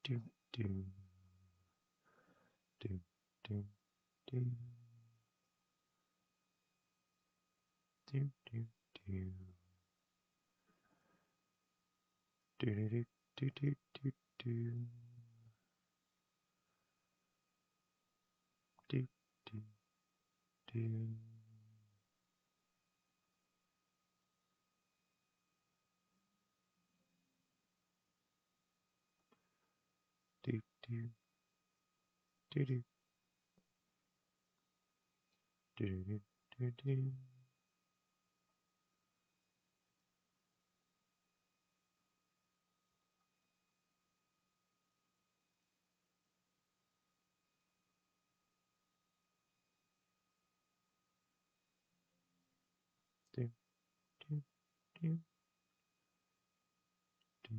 do, do, do, do, do, do, do, do, do, do, do, do, do, do, do, do, do. Do, do, do, do, do, do, do, do. Do, do, do, do.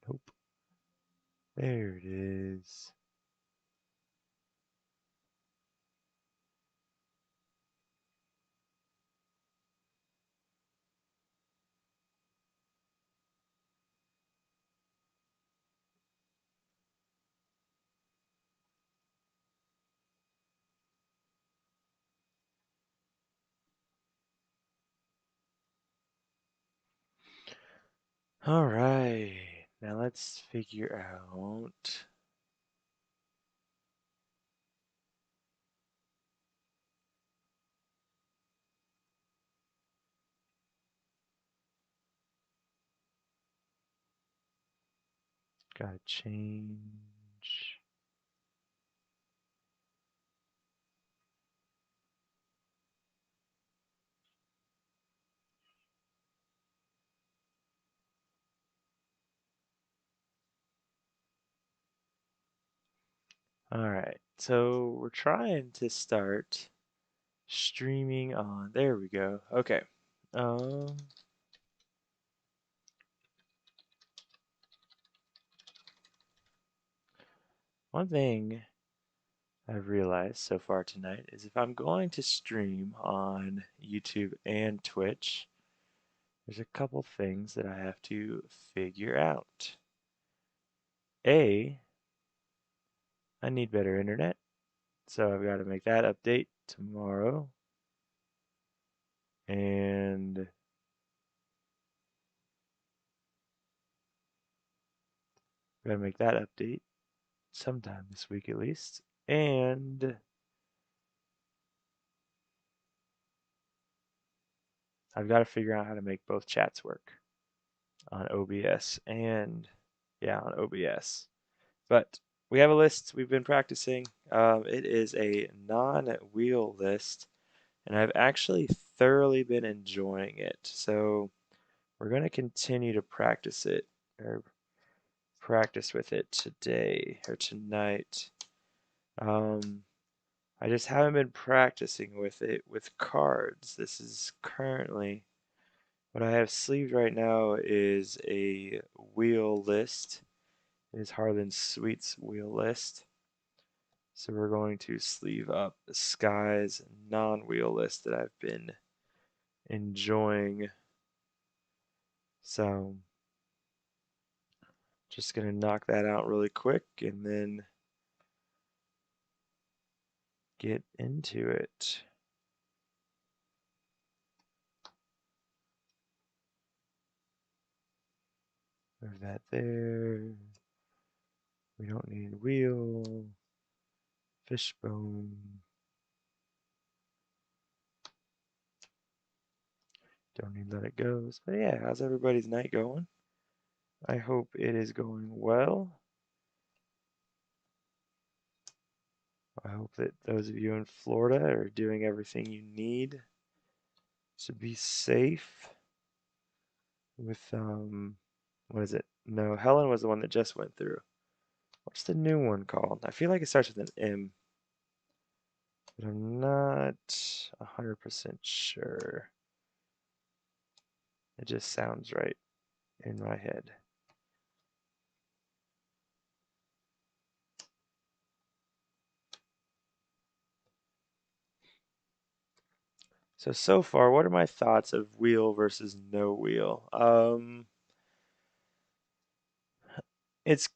Nope. There it is. All right. Now let's figure out. Gotta change. All right. So we're trying to start streaming on. There we go. Okay. Um, One thing I've realized so far tonight is if I'm going to stream on YouTube and Twitch, there's a couple things that I have to figure out. A, I need better internet, so I've got to make that update tomorrow. And I've got to make that update sometime this week at least. And I've got to figure out how to make both chats work on OBS and yeah, on OBS. But we have a list we've been practicing. It is a non-wheel list, and I've actually thoroughly been enjoying it. So we're going to continue to practice it or practice with it today or tonight. I just haven't been practicing with it with cards. This is currently what I have sleeved right now is a wheel list. It is Harlan Sweet's wheel list. So we're going to sleeve up the Skies non-wheel list that I've been enjoying. So just gonna knock that out really quick and then get into it. Move that there. We don't need wheel. Fishbone. Don't need let it go. But yeah, how's everybody's night going? I hope it is going well. I hope that those of you in Florida are doing everything you need to be safe with what is it? No, Helen was the one that just went through. What's the new one called? I feel like it starts with an M, but I'm not 100% sure. It just sounds right in my head. So far, what are my thoughts of wheel versus no wheel? it's,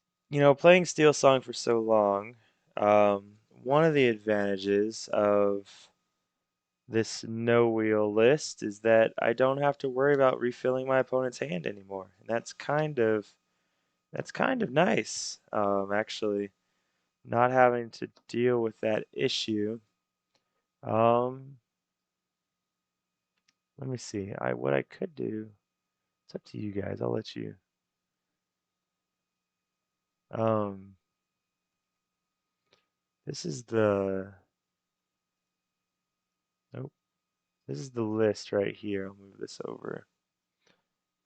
playing Steel Song for so long, one of the advantages of this no wheel list is that I don't have to worry about refilling my opponent's hand anymore. And that's kind of nice, actually, not having to deal with that issue. Um, Let me see. What I could do. It's up to you guys. I'll let you. Um, this is the nope. This is the list right here. I'll move this over.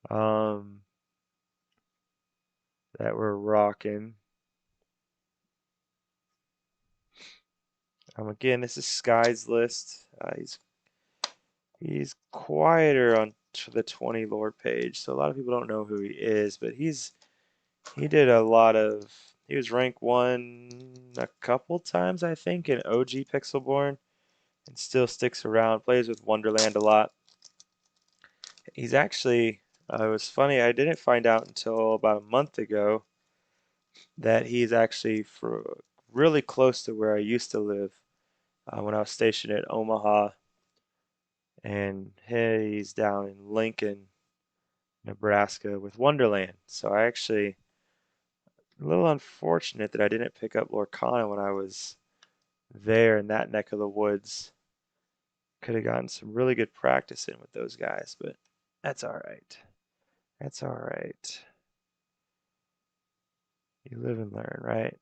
Um, that we're rocking. Again, this is Sky's list. He's quieter on the 20 lore page, so a lot of people don't know who he is, but he did a lot of. He was rank 1 a couple times, I think, in OG Pixelborn, and still sticks around. Plays with Wonderland a lot. He's actually. It was funny. I didn't find out until about a month ago that he's actually really close to where I used to live when I was stationed at Omaha, and he's down in Lincoln, Nebraska with Wonderland. So I actually a little unfortunate that I didn't pick up Lorcana when I was there in that neck of the woods. Could have gotten some really good practice in with those guys, but that's all right. That's all right. You live and learn, right?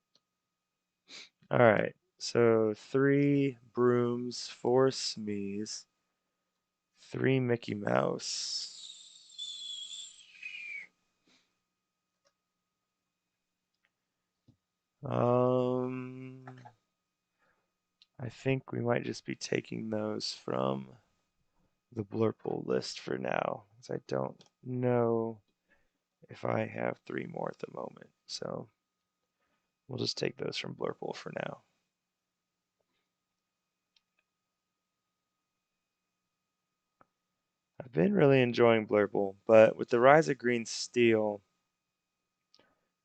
All right. So 3 brooms, 4 Smees, 3 Mickey Mouse. Um, I think we might just be taking those from the Blurple list for now, because I don't know if I have 3 more at the moment. So we'll just take those from Blurple for now. I've been really enjoying Blurple, but with the rise of Green Steel,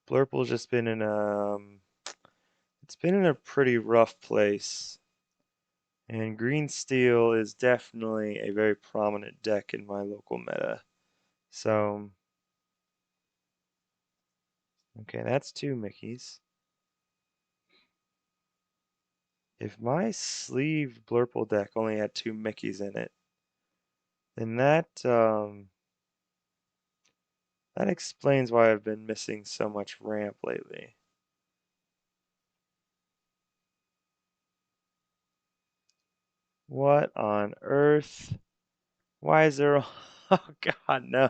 Blurple's just been in it's been in a pretty rough place. And Green Steel is definitely a very prominent deck in my local meta. So, okay, that's 2 Mickeys. If my sleeved Blurple deck only had 2 Mickeys in it, then that explains why I've been missing so much ramp lately. What on earth? Why is there oh god no.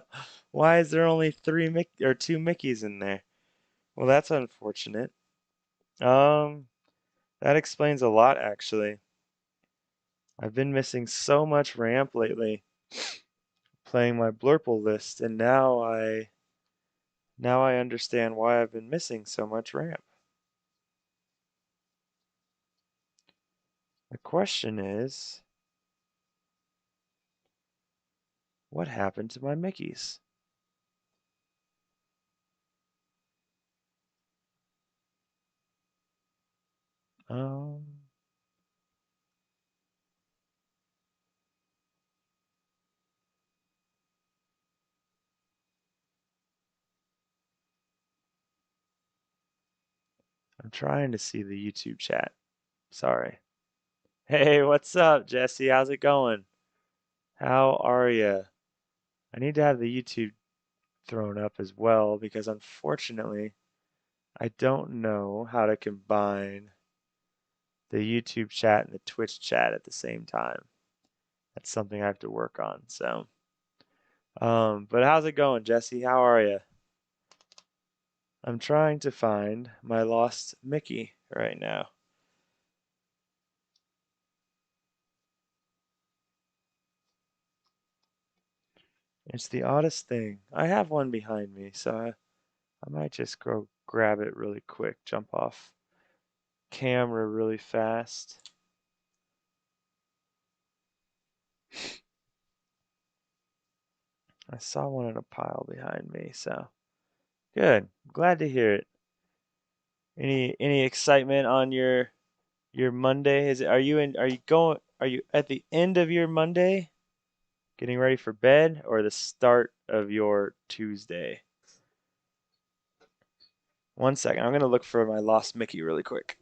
Why is there only 2 Mickeys in there? Well, that's unfortunate. Um that explains a lot actually. I've been missing so much ramp lately playing my Blurple list, and now I understand why I've been missing so much ramp. The question is, what happened to my Mickeys? Um, I'm trying to see the YouTube chat. Sorry. Hey, what's up, Jesse? How's it going? How are you? I need to have the YouTube thrown up as well because unfortunately, I don't know how to combine the YouTube chat and the Twitch chat at the same time. That's something I have to work on. So, but how's it going, Jesse? How are you? I'm trying to find my lost Mickey right now. It's the oddest thing. I have one behind me, so I might just go grab it really quick, jump off camera really fast. I saw one in a pile behind me, so good. Glad to hear it. Any excitement on your Monday? Are you going are you at the end of your Monday getting ready for bed or the start of your Tuesday? One second. I'm gonna look for my lost Mickey really quick.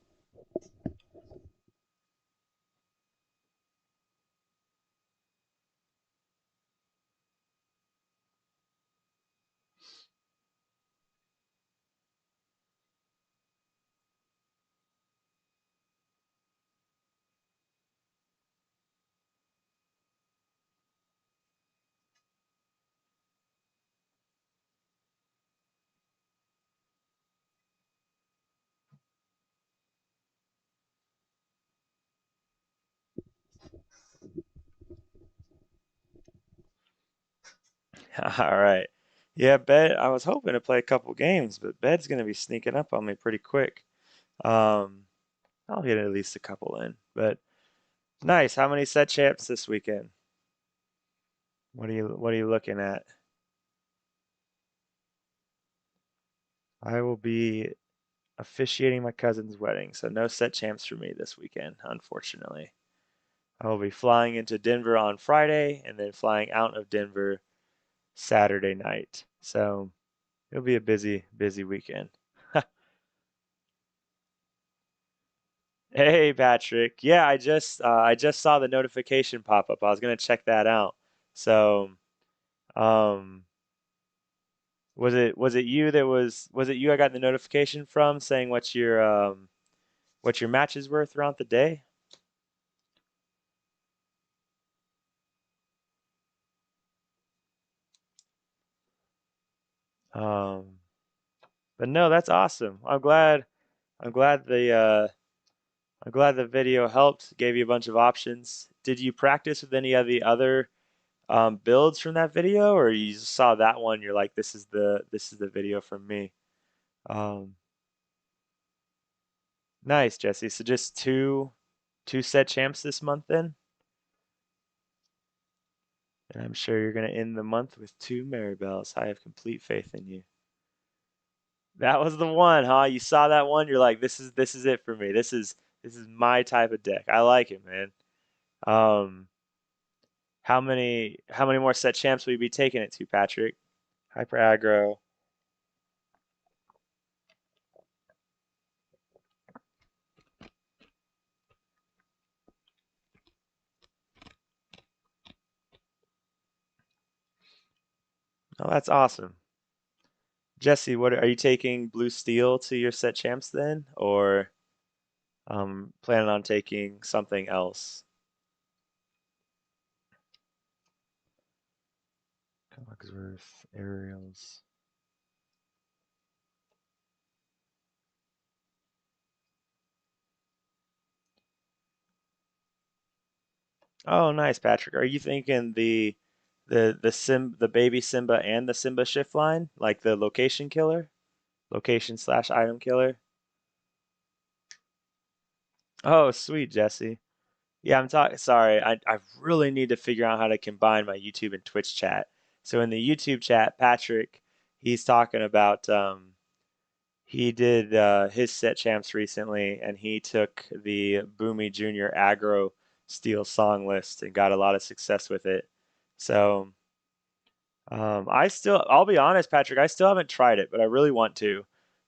All right. Yeah, bed. I was hoping to play a couple games, but bed's gonna be sneaking up on me pretty quick. Um, I'll get at least a couple in. But nice. How many set champs this weekend? What are you looking at? I will be officiating my cousin's wedding, so no set champs for me this weekend, unfortunately. I will be flying into Denver on Friday and then flying out of Denver Saturday night. So it'll be a busy weekend. Hey Patrick. Yeah, I just saw the notification pop up. I was gonna check that out. So, um, was it you that was it you I got the notification from saying what your matches were throughout the day? Um, but no, that's awesome. I'm glad I'm glad the video helped, gave you a bunch of options. Did you practice with any of the other builds from that video, or you just saw that one, you're like, this is the video from me? Um, nice, Jesse. So just two set champs this month then? And I'm sure you're gonna end the month with two Maribels. I have complete faith in you. That was the one, huh? You saw that one, you're like, this is it for me. This is my type of deck. I like it, man. Um, how many more set champs will you be taking it to, Patrick? Hyper aggro. Oh, that's awesome. Jesse, what are you taking Blue Steel to your set champs then, or planning on taking something else? Cogsworth, Aerials. Oh, nice, Patrick. Are you thinking the baby Simba and the Simba shift line, like the location killer, location slash item killer? Oh, sweet, Jesse. Yeah, I'm talking. Sorry, I really need to figure out how to combine my YouTube and Twitch chat. So in the YouTube chat, Patrick, he's talking about he did his set champs recently, and he took the Boomy Junior aggro steel song list and got a lot of success with it. So I'll be honest, Patrick, I still haven't tried it, but I really want to.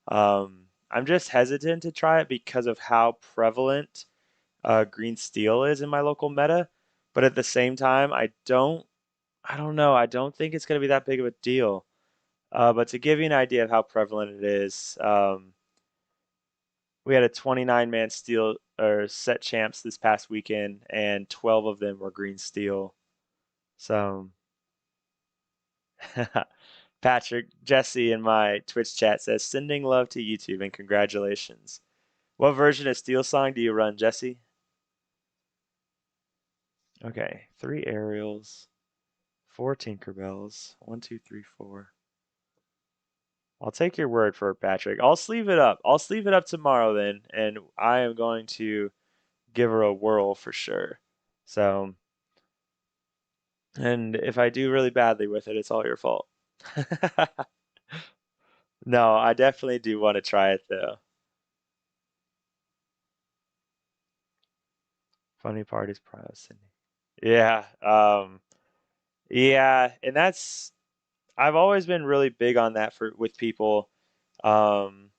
I'm just hesitant to try it because of how prevalent green steel is in my local meta. But at the same time, I don't know, I don't think it's going to be that big of a deal. But to give you an idea of how prevalent it is, we had a 29-man steel or set champs this past weekend, and 12 of them were green steel. So, Patrick, Jesse in my Twitch chat says, sending love to YouTube and congratulations. What version of Steel Song do you run, Jesse? Okay, three aerials, four Tinkerbells. One, two, three, four. I'll take your word for it, Patrick. I'll sleeve it up. I'll sleeve it up tomorrow then, and I am going to give her a whirl for sure. So, and if I do really badly with it, it's all your fault. No, I definitely do want to try it though. Funny part is Pryo Cindy. Yeah, yeah, and that's I've always been really big on that for with people um,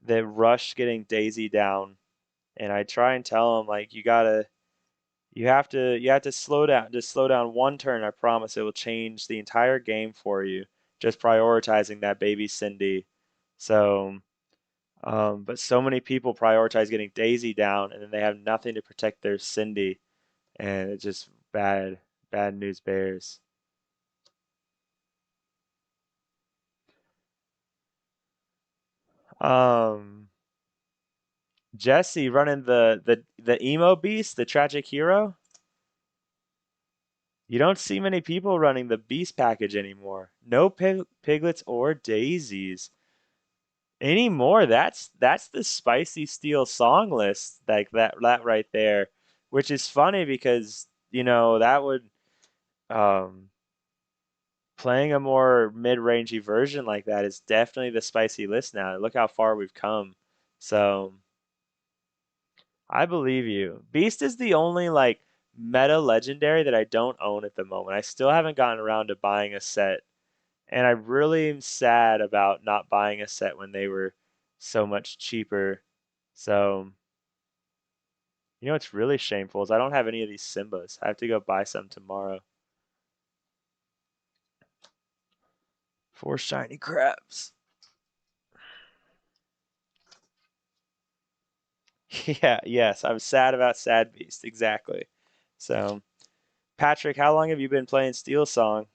that rush getting Daisy down, and I try and tell them like you have to slow down. Just slow down one turn. I promise it will change the entire game for you. Just prioritizing that baby Cindy. So, but so many people prioritize getting Daisy down, and then they have nothing to protect their Cindy, and it's just bad news bears. Um, Jesse running the emo beast, the tragic hero. You don't see many people running the beast package anymore. No piglets or daisies anymore. That's the spicy steel song list, like that right there, which is funny because that would um playing a more mid-rangey version like that is definitely the spicy list now. Look how far we've come. So I believe you. Beast is the only like meta legendary that I don't own at the moment. I still haven't gotten around to buying a set, and I really am sad about not buying a set when they were so much cheaper. So, what's really shameful is I don't have any of these Simbas. I have to go buy some tomorrow. Four shiny crabs. Yeah, yes, I'm sad about Sad Beast. Exactly. So, Patrick, how long have you been playing Steel Song?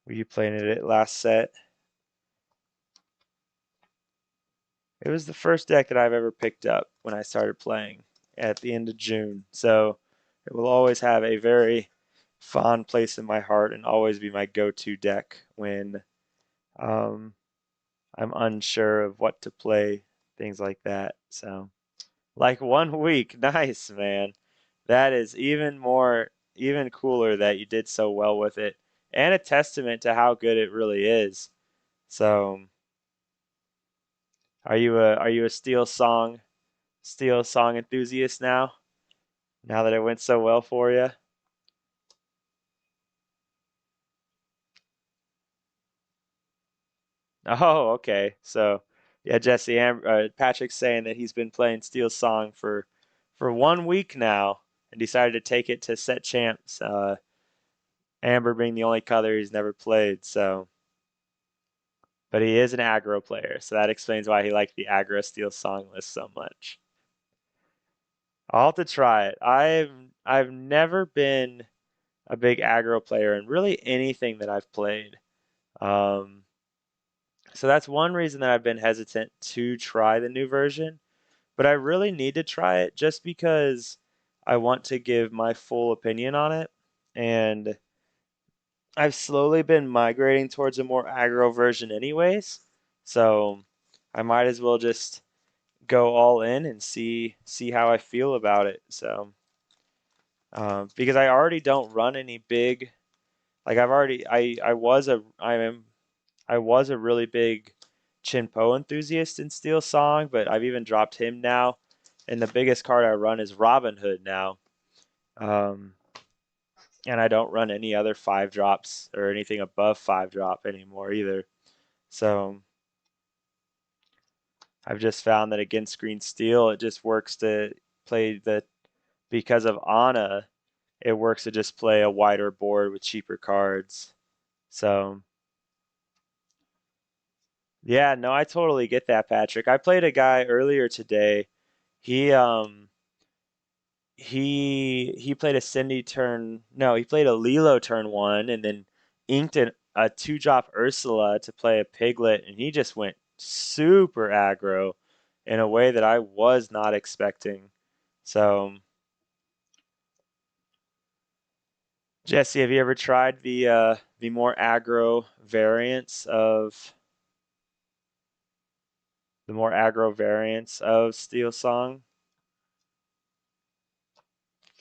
Were you playing it at last set? It was the first deck that I've ever picked up when I started playing at the end of June. So it will always have a very fond place in my heart and always be my go-to deck when um, I'm unsure of what to play, things like that. So, like 1 week, nice, man. That is even cooler that you did so well with it, and a testament to how good it really is. So, are you a Steel Song enthusiast now? Now that it went so well for you? Oh, okay. So, yeah, Patrick's saying that he's been playing Steel Song for 1 week now and decided to take it to set champs. Amber being the only color he's never played. So, but he is an aggro player, so that explains why he liked the aggro Steel Song list so much. I'll have to try it. I've never been a big aggro player in really anything that I've played. Um, so that's one reason that I've been hesitant to try the new version. But I really need to try it just because I want to give my full opinion on it. And I've slowly been migrating towards a more aggro version, anyways. So I might as well just go all in and see how I feel about it. So because I already don't run any big like I've already I was a really big Chinpo enthusiast in Steel Song, but I've even dropped him now. And the biggest card I run is Robin Hood now. Um, and I don't run any other 5 drops or anything above 5 drop anymore either. So I've just found that against Green Steel, it just works to play because of Ana, it works to just play a wider board with cheaper cards. So yeah, no, I totally get that, Patrick. I played a guy earlier today. He he played a Cindy turn. No, he played a Lilo turn 1, and then inked a 2 drop Ursula to play a Piglet, and he just went super aggro in a way that I was not expecting. So, Jesse, have you ever tried the more aggro variants of Steel Song?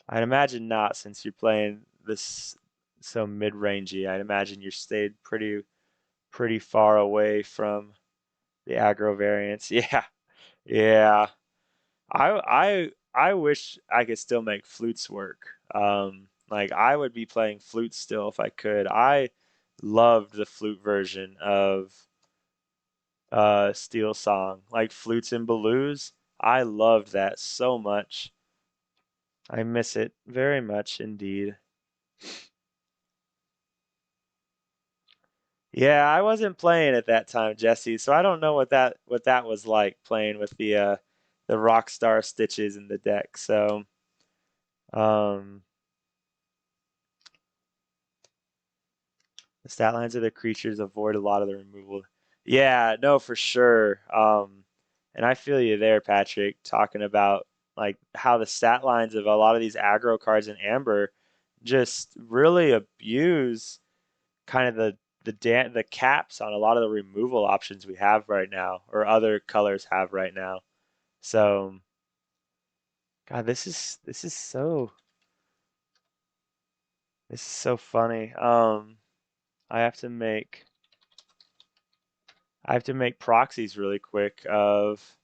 I'd imagine not, since you're playing this so mid-rangey. I'd imagine you stayed pretty far away from The aggro variants. Yeah. Yeah. I wish I could still make flutes work. Like I would be playing flute still if I could. I loved the flute version of Steel Song, like flutes and blues. I loved that so much. I miss it very much indeed. Yeah, I wasn't playing at that time, Jesse, so I don't know what that was like playing with the Rockstar stitches in the deck. So, um the stat lines of the creatures avoid a lot of the removal. Yeah, no, for sure. And I feel you there, Patrick, talking about like how the stat lines of a lot of these aggro cards in Amber just really abuse kind of the caps on a lot of the removal options we have right now, or other colors have right now. So, God, this is so funny. I have to make I have to make proxies really quick of,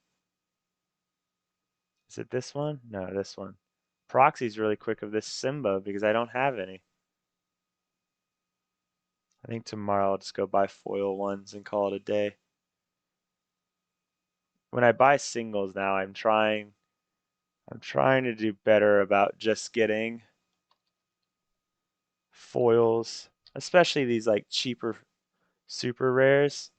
is it this one? No, this one. Proxies really quick of this Simba because I don't have any. I think tomorrow I'll just go buy foil ones and call it a day. When I buy singles now, I'm trying to do better about just getting foils, especially these like cheaper super rares.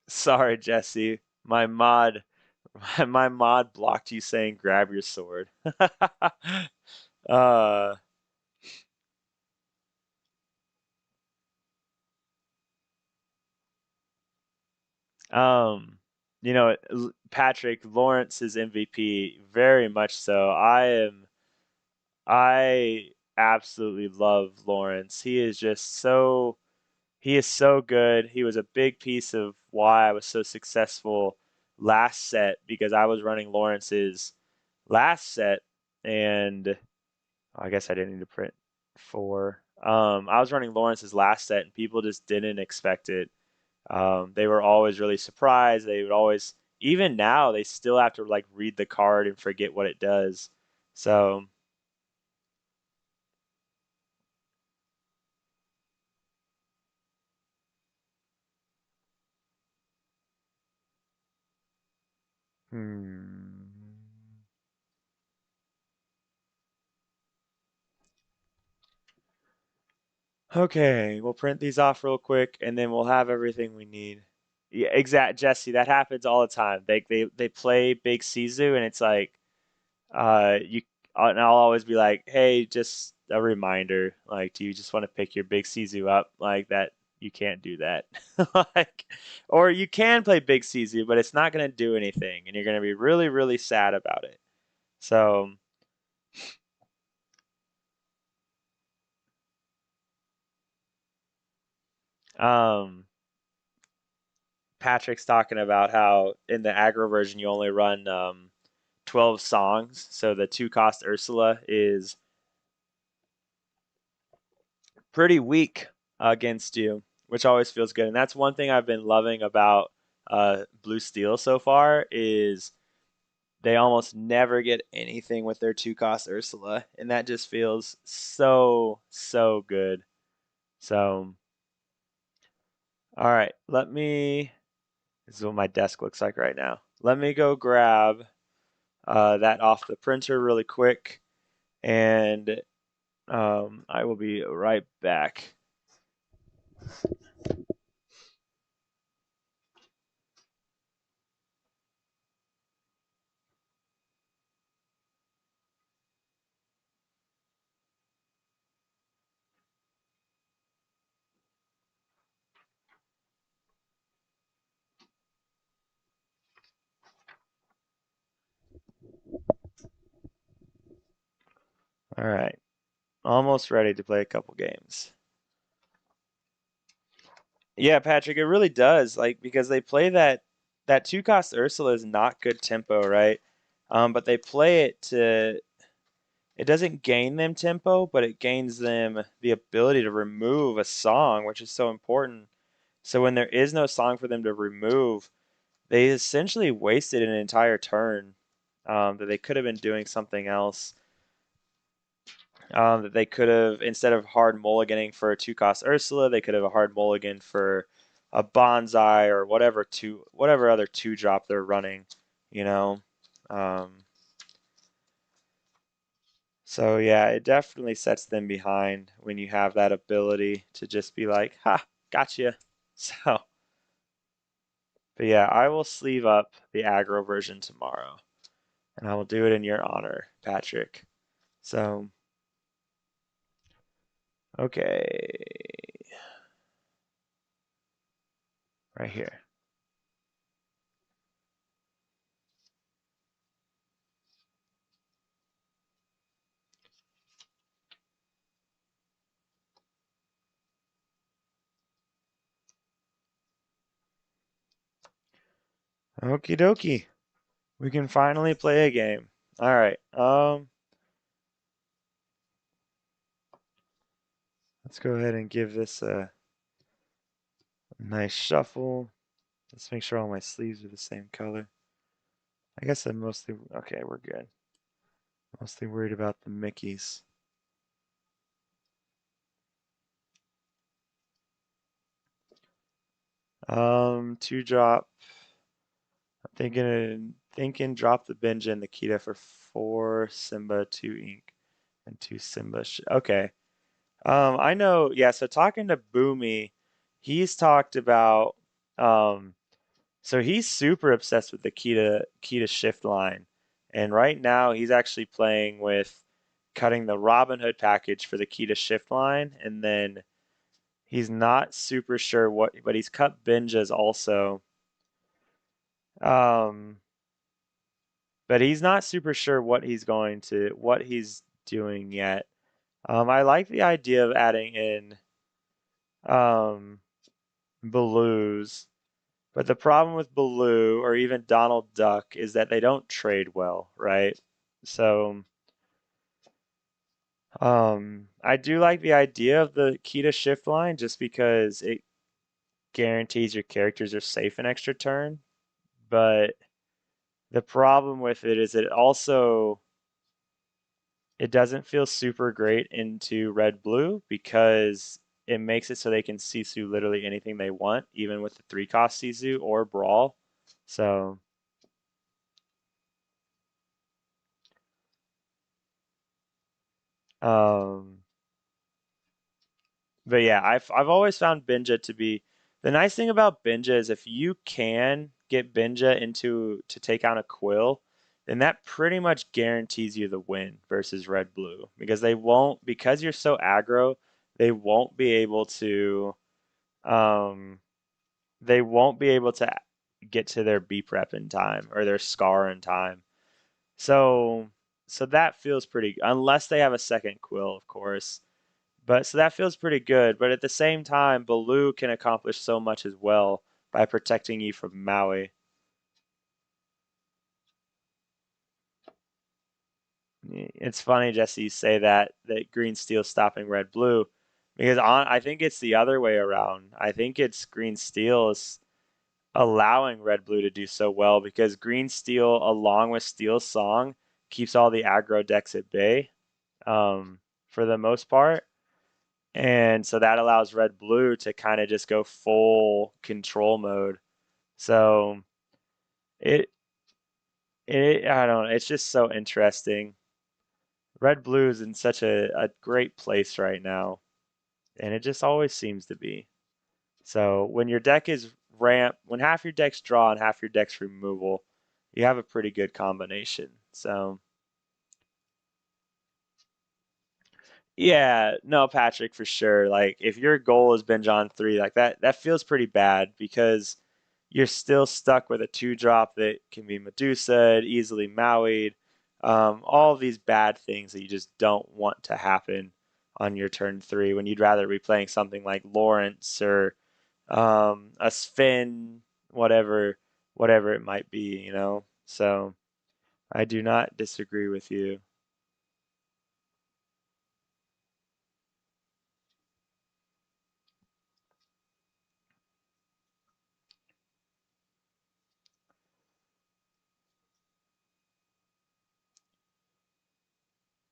Sorry, Jesse. My mod blocked you saying grab your sword. uh Um, Patrick Lawrence is MVP, very much so. I absolutely love Lawrence. He is so good. He was a big piece of why I was so successful last set because I was running Lawrence's last set, and I guess I didn't need to print four. I was running Lawrence's last set and people just didn't expect it. They were always really surprised. They would always, even now, they still have to like read the card and forget what it does. So, hmm. Okay, we'll print these off real quick and then we'll have everything we need. Yeah, exact, Jesse. That happens all the time. They play Big Sizu and it's like, you and I'll always be like, hey, just a reminder, like, do you just want to pick your big Sizu up like that? You can't do that. Like, or you can play big Sizu, but it's not going to do anything and you're going to be really really sad about it. So, um Patrick's talking about how in the aggro version you only run 12 songs, so the 2 cost Ursula is pretty weak against you, which always feels good. And that's one thing I've been loving about Blue Steel so far is they almost never get anything with their 2 cost Ursula, and that just feels so so good. So, all right, let me. This is what my desk looks like right now. Let me go grab that off the printer really quick, and I will be right back. All right, almost ready to play a couple games. Yeah, Patrick, it really does. Like because they play that. that two cost Ursula is not good tempo, right? But they play it to it doesn't gain them tempo, but it gains them the ability to remove a song, which is so important. So when there is no song for them to remove, they essentially wasted an entire turn that they could have been doing something else. That they could have, instead of hard mulliganing for a two cost Ursula, they could have a hard mulligan for a bonsai or whatever other two drop they're running, you know. Um, so yeah, it definitely sets them behind when you have that ability to just be like, ha, gotcha. So, but yeah, I will sleeve up the aggro version tomorrow, and I will do it in your honor, Patrick. So, okay, right here. Okie dokie. We can finally play a game. All right. Let's go ahead and give this a nice shuffle. Let's make sure all my sleeves are the same color. I guess I'm mostly okay, we're good. Mostly worried about the Mickeys. Two drop. I'm thinking drop the Benja and the Kita for 4 Simba, 2 Ink, and 2 Simba. Okay. I know, yeah, so talking to Boomy, he's talked about so he's super obsessed with the Kita shift line. And right now he's actually playing with cutting the Robin Hood package for the Kita shift line, and then he's not super sure what, but he's cut Benjas also. Um, but he's not super sure what he's doing yet. I like the idea of adding in um Baloo's, but the problem with Baloo or even Donald Duck is that they don't trade well, right? So, I do like the idea of the Kita shift line just because it guarantees your characters are safe an extra turn. But the problem with it is it doesn't feel super great into red blue because it makes it so they can Sisu literally anything they want, even with the 3 cost Sisu or Brawl. So, um, but yeah, I've always found Binja to be the nice thing about Binja is if you can get Binja into to take out a Quill, then that pretty much guarantees you the win versus red blue because you're so aggro, they won't be able to um they won't be able to get to their B prep in time or their scar in time. So so that feels pretty unless they have a second Quill, of course. But so that feels pretty good. But at the same time, Baloo can accomplish so much as well by protecting you from Maui. It's funny, Jesse, you say that green steel stopping red blue because I think it's the other way around. I think it's green steel is allowing red blue to do so well because green steel along with steel song keeps all the aggro decks at bay for the most part. And so that allows red blue to kind of just go full control mode. So it I don't know, it's just so interesting. Red blue is in such a great place right now, and it just always seems to be. So when your deck is when half your deck's draw and half your deck's removal, you have a pretty good combination. So yeah, no, Patrick, for sure. Like if your goal has been John 3, like that feels pretty bad because you're still stuck with a 2 drop that can be Medusa, easily Mauied, all of these bad things that you just don't want to happen on your turn 3 when you'd rather be playing something like Lawrence or a Sven, whatever, whatever it might be, you know? So I do not disagree with you.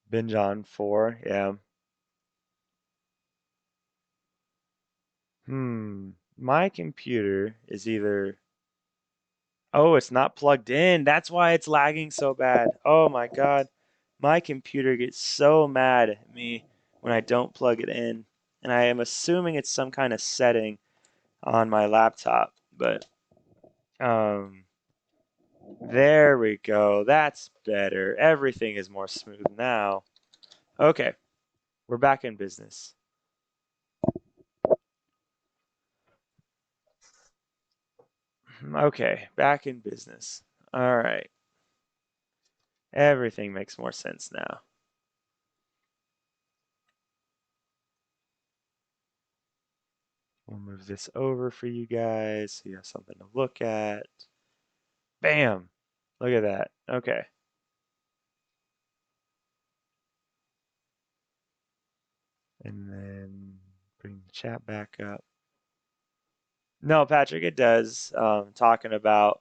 Binge on 4, yeah. My computer is either, oh, it's not plugged in. That's why it's lagging so bad. Oh my God. My computer gets so mad at me when I don't plug it in. And I am assuming it's some kind of setting on my laptop. But um there we go. That's better. Everything is more smooth now. Okay, we're back in business. Okay, back in business. All right. Everything makes more sense now. We'll move this over for you guys so you have something to look at. Bam! Look at that. Okay. And then bring the chat back up. No, Patrick, it does. Talking about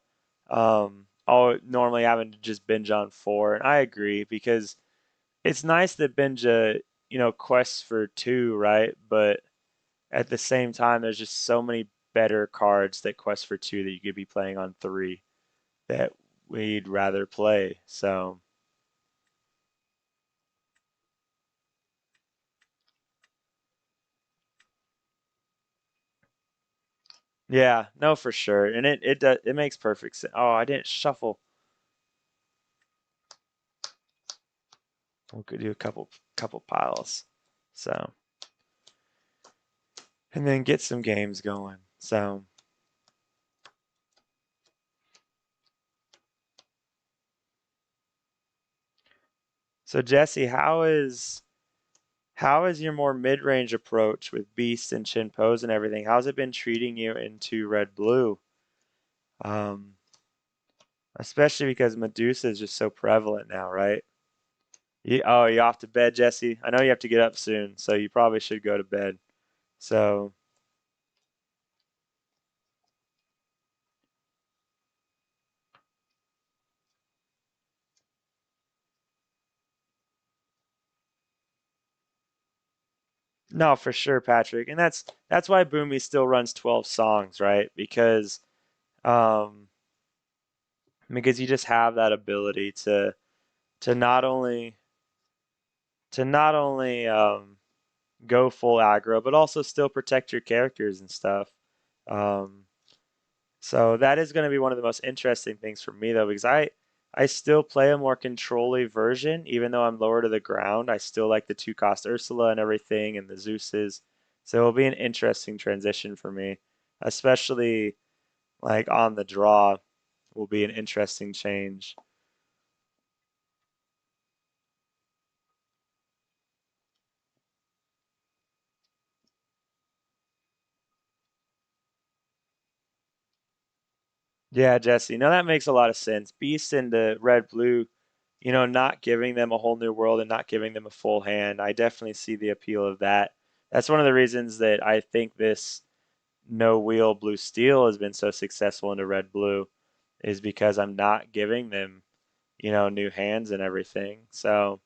normally having to just binge on 4, and I agree because it's nice to binge quests for 2, right? But at the same time, there's just so many better cards that quest for 2 that you could be playing on 3 that we'd rather play. So yeah, no, for sure, and it makes perfect sense. Oh, I didn't shuffle. We could do a couple piles, so and then get some games going. So Jesse, how is your more mid-range approach with Beast and Chin Pose and everything? How's it been treating you into Red Blue? Um, Especially because Medusa is just so prevalent now, right? You off to bed, Jesse? I know you have to get up soon, so you probably should go to bed. So, no, for sure, Patrick. And that's why Boomy still runs 12 songs, right? Um because you just have that ability to not only to not only go full aggro, but also still protect your characters and stuff. Um So that is going to be one of the most interesting things for me though, because I still play a more control-y version, even though I'm lower to the ground. I still like the 2-cost Ursula and everything, and the Zeuses. So it'll be an interesting transition for me, especially like on the draw will be an interesting change. Yeah, Jesse. No, that makes a lot of sense. Beast into red blue, not giving them a whole new world and not giving them a full hand. I definitely see the appeal of that. That's one of the reasons that I think this no wheel blue steel has been so successful into red blue is because I'm not giving them, new hands and everything. So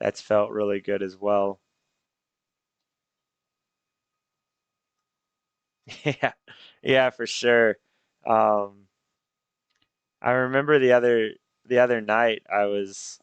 that's felt really good as well. Yeah, yeah, for sure. Um, I remember the other night I was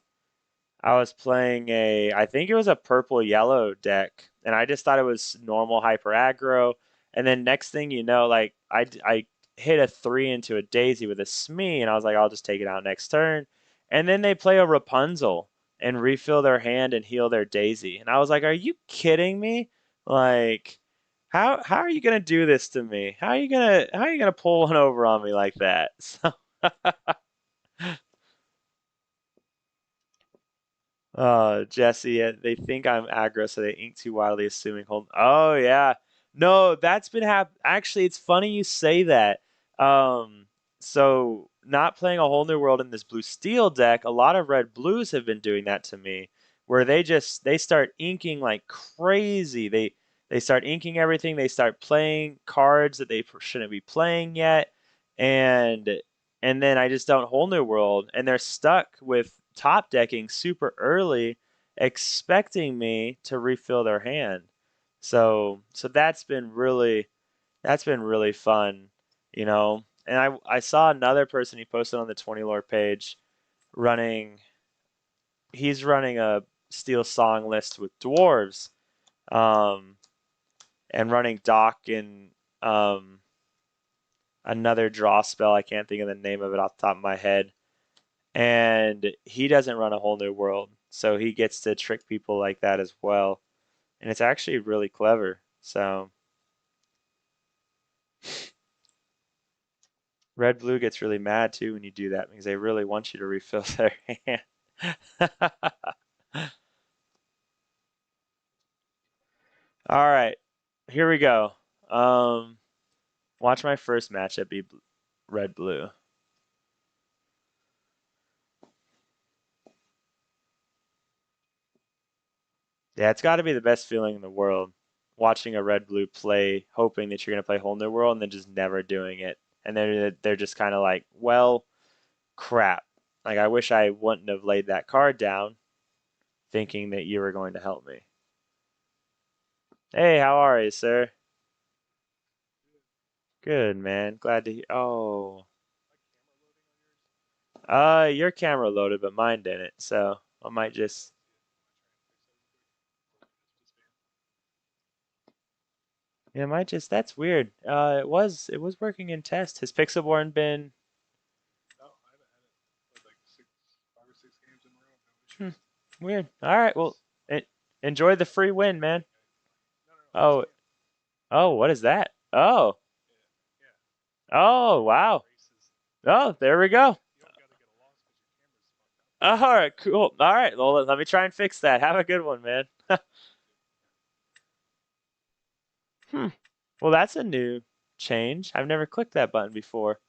playing I think it was a purple yellow deck, and I just thought it was normal hyper aggro. And then next thing you know, like I hit a 3 into a daisy with a Smee, and I was like, I'll just take it out next turn. And then they play a Rapunzel and refill their hand and heal their daisy. And I was like, are you kidding me? Like, how are you gonna do this to me? How are you gonna pull one over on me like that? So Jesse, they think I'm aggro, so they ink too wildly, assuming hold. Oh yeah, no, that's been Actually, it's funny you say that. Um, so not playing a whole new world in this blue steel deck, a lot of red blues have been doing that to me, where they start inking like crazy. They start inking everything. They start playing cards that they shouldn't be playing yet, and and then I just don't whole new world, and they're stuck with top decking super early, expecting me to refill their hand. So that's been really fun, you know. And I saw another person he posted on the 20 lore page running he's running a steel song list with dwarves, um and running Doc and um another draw spell. I can't think of the name of it off the top of my head. And he doesn't run a whole new world, so he gets to trick people like that as well. And it's actually really clever. So red blue gets really mad too when you do that because they really want you to refill their hand. All right, here we go. Um, Watch my first matchup be red blue. Yeah, it's got to be the best feeling in the world watching a red blue play, hoping that you're gonna play whole new world and then just never doing it. And they're just kind of like, well, crap. Like I wish I wouldn't have laid that card down, thinking that you were going to help me. Hey, how are you, sir? Good, man. Glad to hear. Oh, your camera loaded, but mine didn't. So I might just. Yeah, it might just. That's weird. It was working in test. Has Pixelborn been? Hmm, weird. All right. Well, en enjoy the free win, man. Oh, oh, what is that? Oh, oh, wow. Oh, there we go. All right, cool. All right. Well, let me try and fix that. Have a good one, man. Hmm. Well, that's a new change. I've never clicked that button before.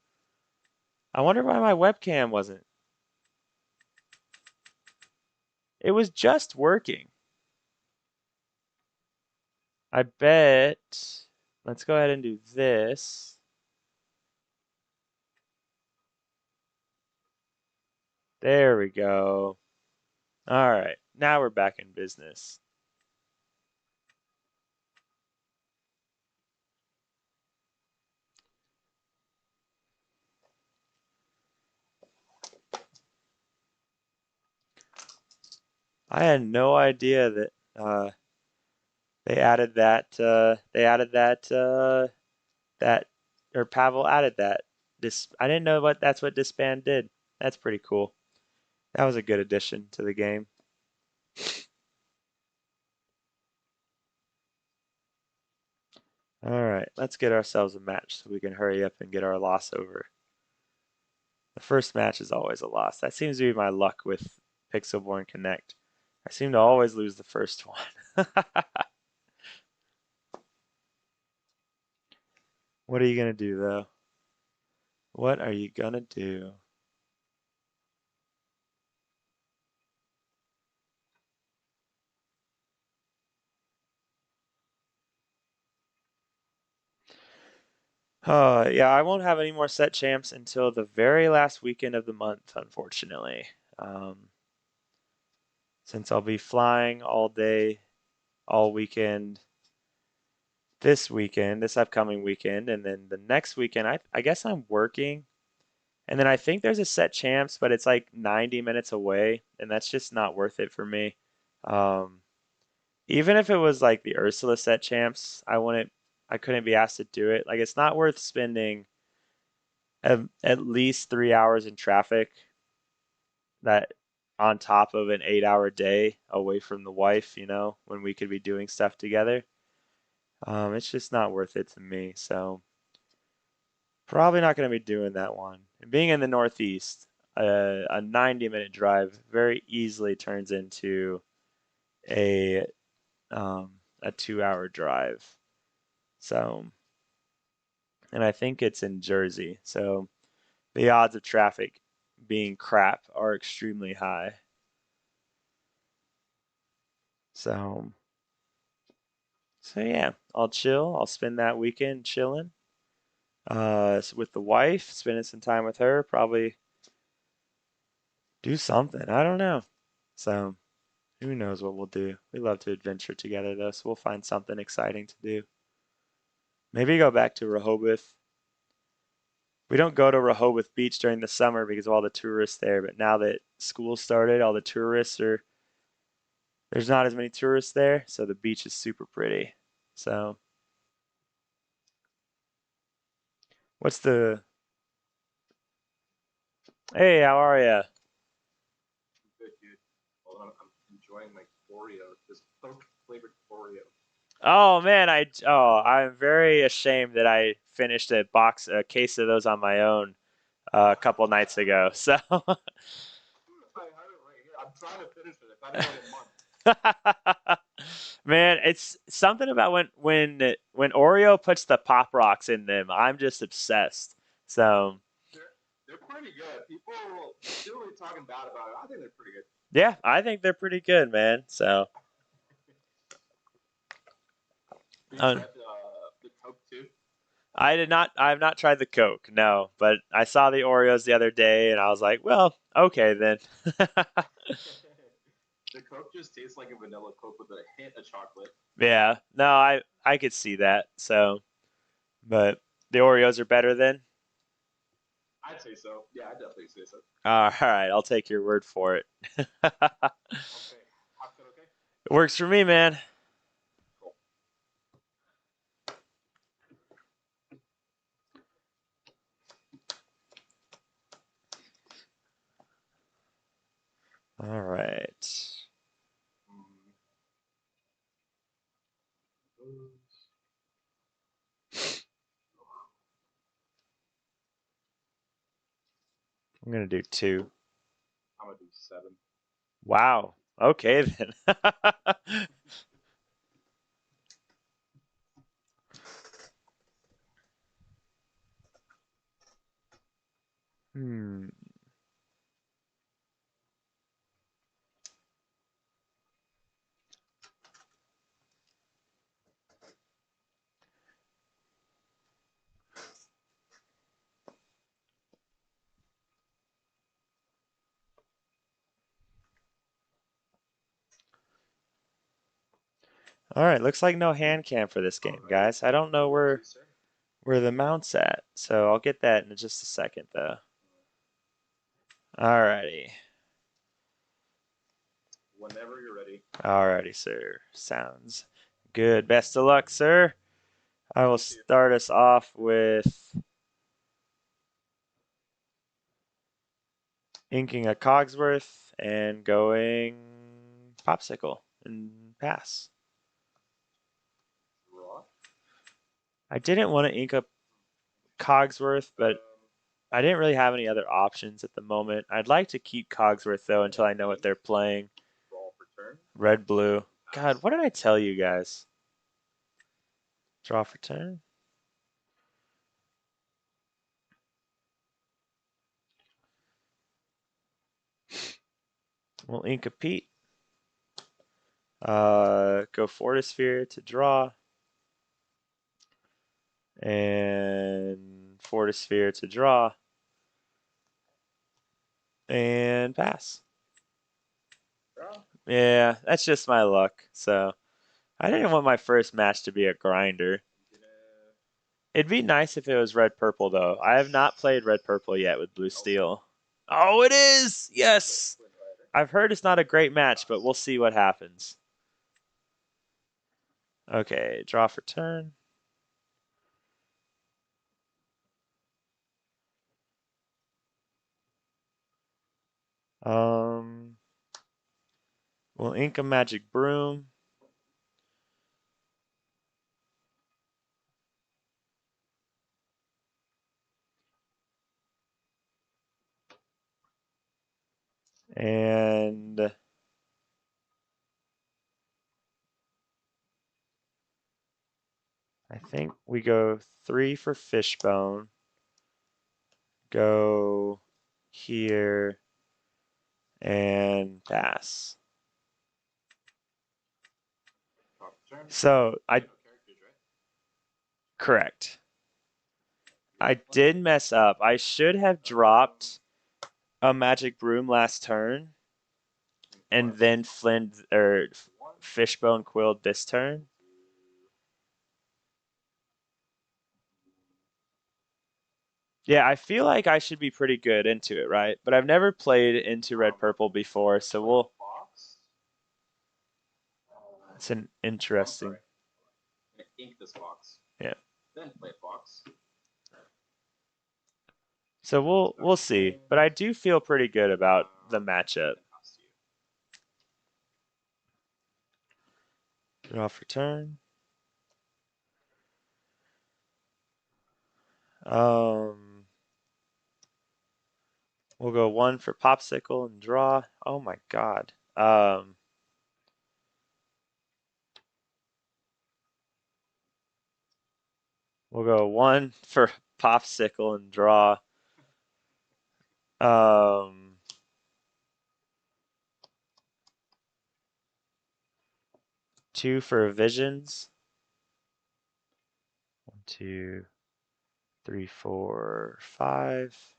I wonder why my webcam wasn't. It was just working. I bet. Let's go ahead and do this. There we go. All right. Now we're back in business. I had no idea that they added that or Pavel added that. This I didn't know what that's what Disband did. That's pretty cool. That was a good addition to the game. All right, let's get ourselves a match so we can hurry up and get our loss over. The first match is always a loss. That seems to be my luck with Pixelborn Connect. I seem to always lose the first one. What are you gonna do though? What are you gonna do? Yeah, I won't have any more set champs until the very last weekend of the month, unfortunately. Um, since I'll be flying all day, all weekend, this upcoming weekend, and then the next weekend, I guess I'm working. And then I think there's a set champs, but it's like 90 minutes away, and that's just not worth it for me. Um, Even if it was like the Ursula set champs, I couldn't be asked to do it. Like it's not worth spending at least 3 hours in traffic that on top of an 8 hour day away from the wife, when we could be doing stuff together. It's just not worth it to me. So probably not going to be doing that one. And being in the Northeast, a 90-minute drive very easily turns into a a 2 hour drive. So, and I think it's in Jersey. So the odds of traffic being crap are extremely high. So, so yeah, I'll chill. I'll spend that weekend chilling, with the wife, spending some time with her. Probably do something. I don't know. So, who knows what we'll do? We love to adventure together, though, so we'll find something exciting to do. Maybe go back to Rehoboth. We don't go to Rehoboth Beach during the summer because of all the tourists there, but now that school started, all the tourists are there's not as many tourists there, so the beach is super pretty. So, what's the Hey, how are you? Good, dude. Hold on, I'm enjoying my Oreo. This Coke flavored Oreo. Oh man, I'm very ashamed that I finished a case of those on my own a couple nights ago. So, I have it right here. I'm trying to finish it. I've had it like a month. man, it's something about when Oreo puts the Pop Rocks in them. I'm just obsessed. So, They're pretty good. People are talking bad about it. I think they're pretty good. yeah, I think they're pretty good, man. So, You um, tried the Coke too? I did not. I have not tried the Coke, no, but I saw the Oreos the other day, and I was like, well, okay then. The Coke just tastes like a vanilla Coke with a hint of chocolate. Yeah, no, I could see that. So, but the Oreos are better then. I'd say so. Yeah, I'd definitely say so. All right, I'll take your word for it. It Okay. Hot okay? works for me, man. Cool. All right, Mm. I'm gonna do two. I'm gonna do 7. Wow. Okay then. Hmm. All right, looks like no hand cam for this game, Alrighty. guys. I don't know You too, sir. where the mount's at, so I'll get that in just a second, though. Alrighty. Whenever you're ready. Alrighty, sir. Sounds good. Best of luck, sir. I will Thank you. start us off with inking a Cogsworth and going popsicle and pass. Draw. I didn't want to ink a Cogsworth, but I didn't really have any other options at the moment. I'd like to keep Cogsworth though until I know what they're playing. Draw for turn. Red, blue. God, Pass. what did I tell you guys? Draw for turn. We'll ink a Pete. Go Fortisphere to draw. And Fortisphere to draw. And pass. Draw. Yeah, that's just my luck. So I didn't want my first match to be a grinder. Gonna It'd be nice if it was red purple though. I have not played red purple yet with blue Elspeth. steel. Oh, it is! Yes! Twin Rider. I've heard it's not a great match, but Pass. we'll see what happens. Okay, draw for turn. Um, we'll ink a magic broom. And I think we go 3 for fishbone. go here and pass. Drop turn. So I No characters, right? correct. You're I playing. did mess up. I should have dropped a magic broom last turn and then flint or One, fishbone quilled this turn. Yeah, I feel like I should be pretty good into it, right? But I've never played into red purple before, so we'll. box. It's an I'm interesting. sorry. I'm gonna ink this box. Yeah. Then play box. So we'll see, but I do feel pretty good about the matchup. Then pass to you. Draw for turn. Um, we'll go one for popsicle and draw. Oh my god. We'll go one for popsicle and draw. Um, two for visions. 1, 2, 3, 4, 5.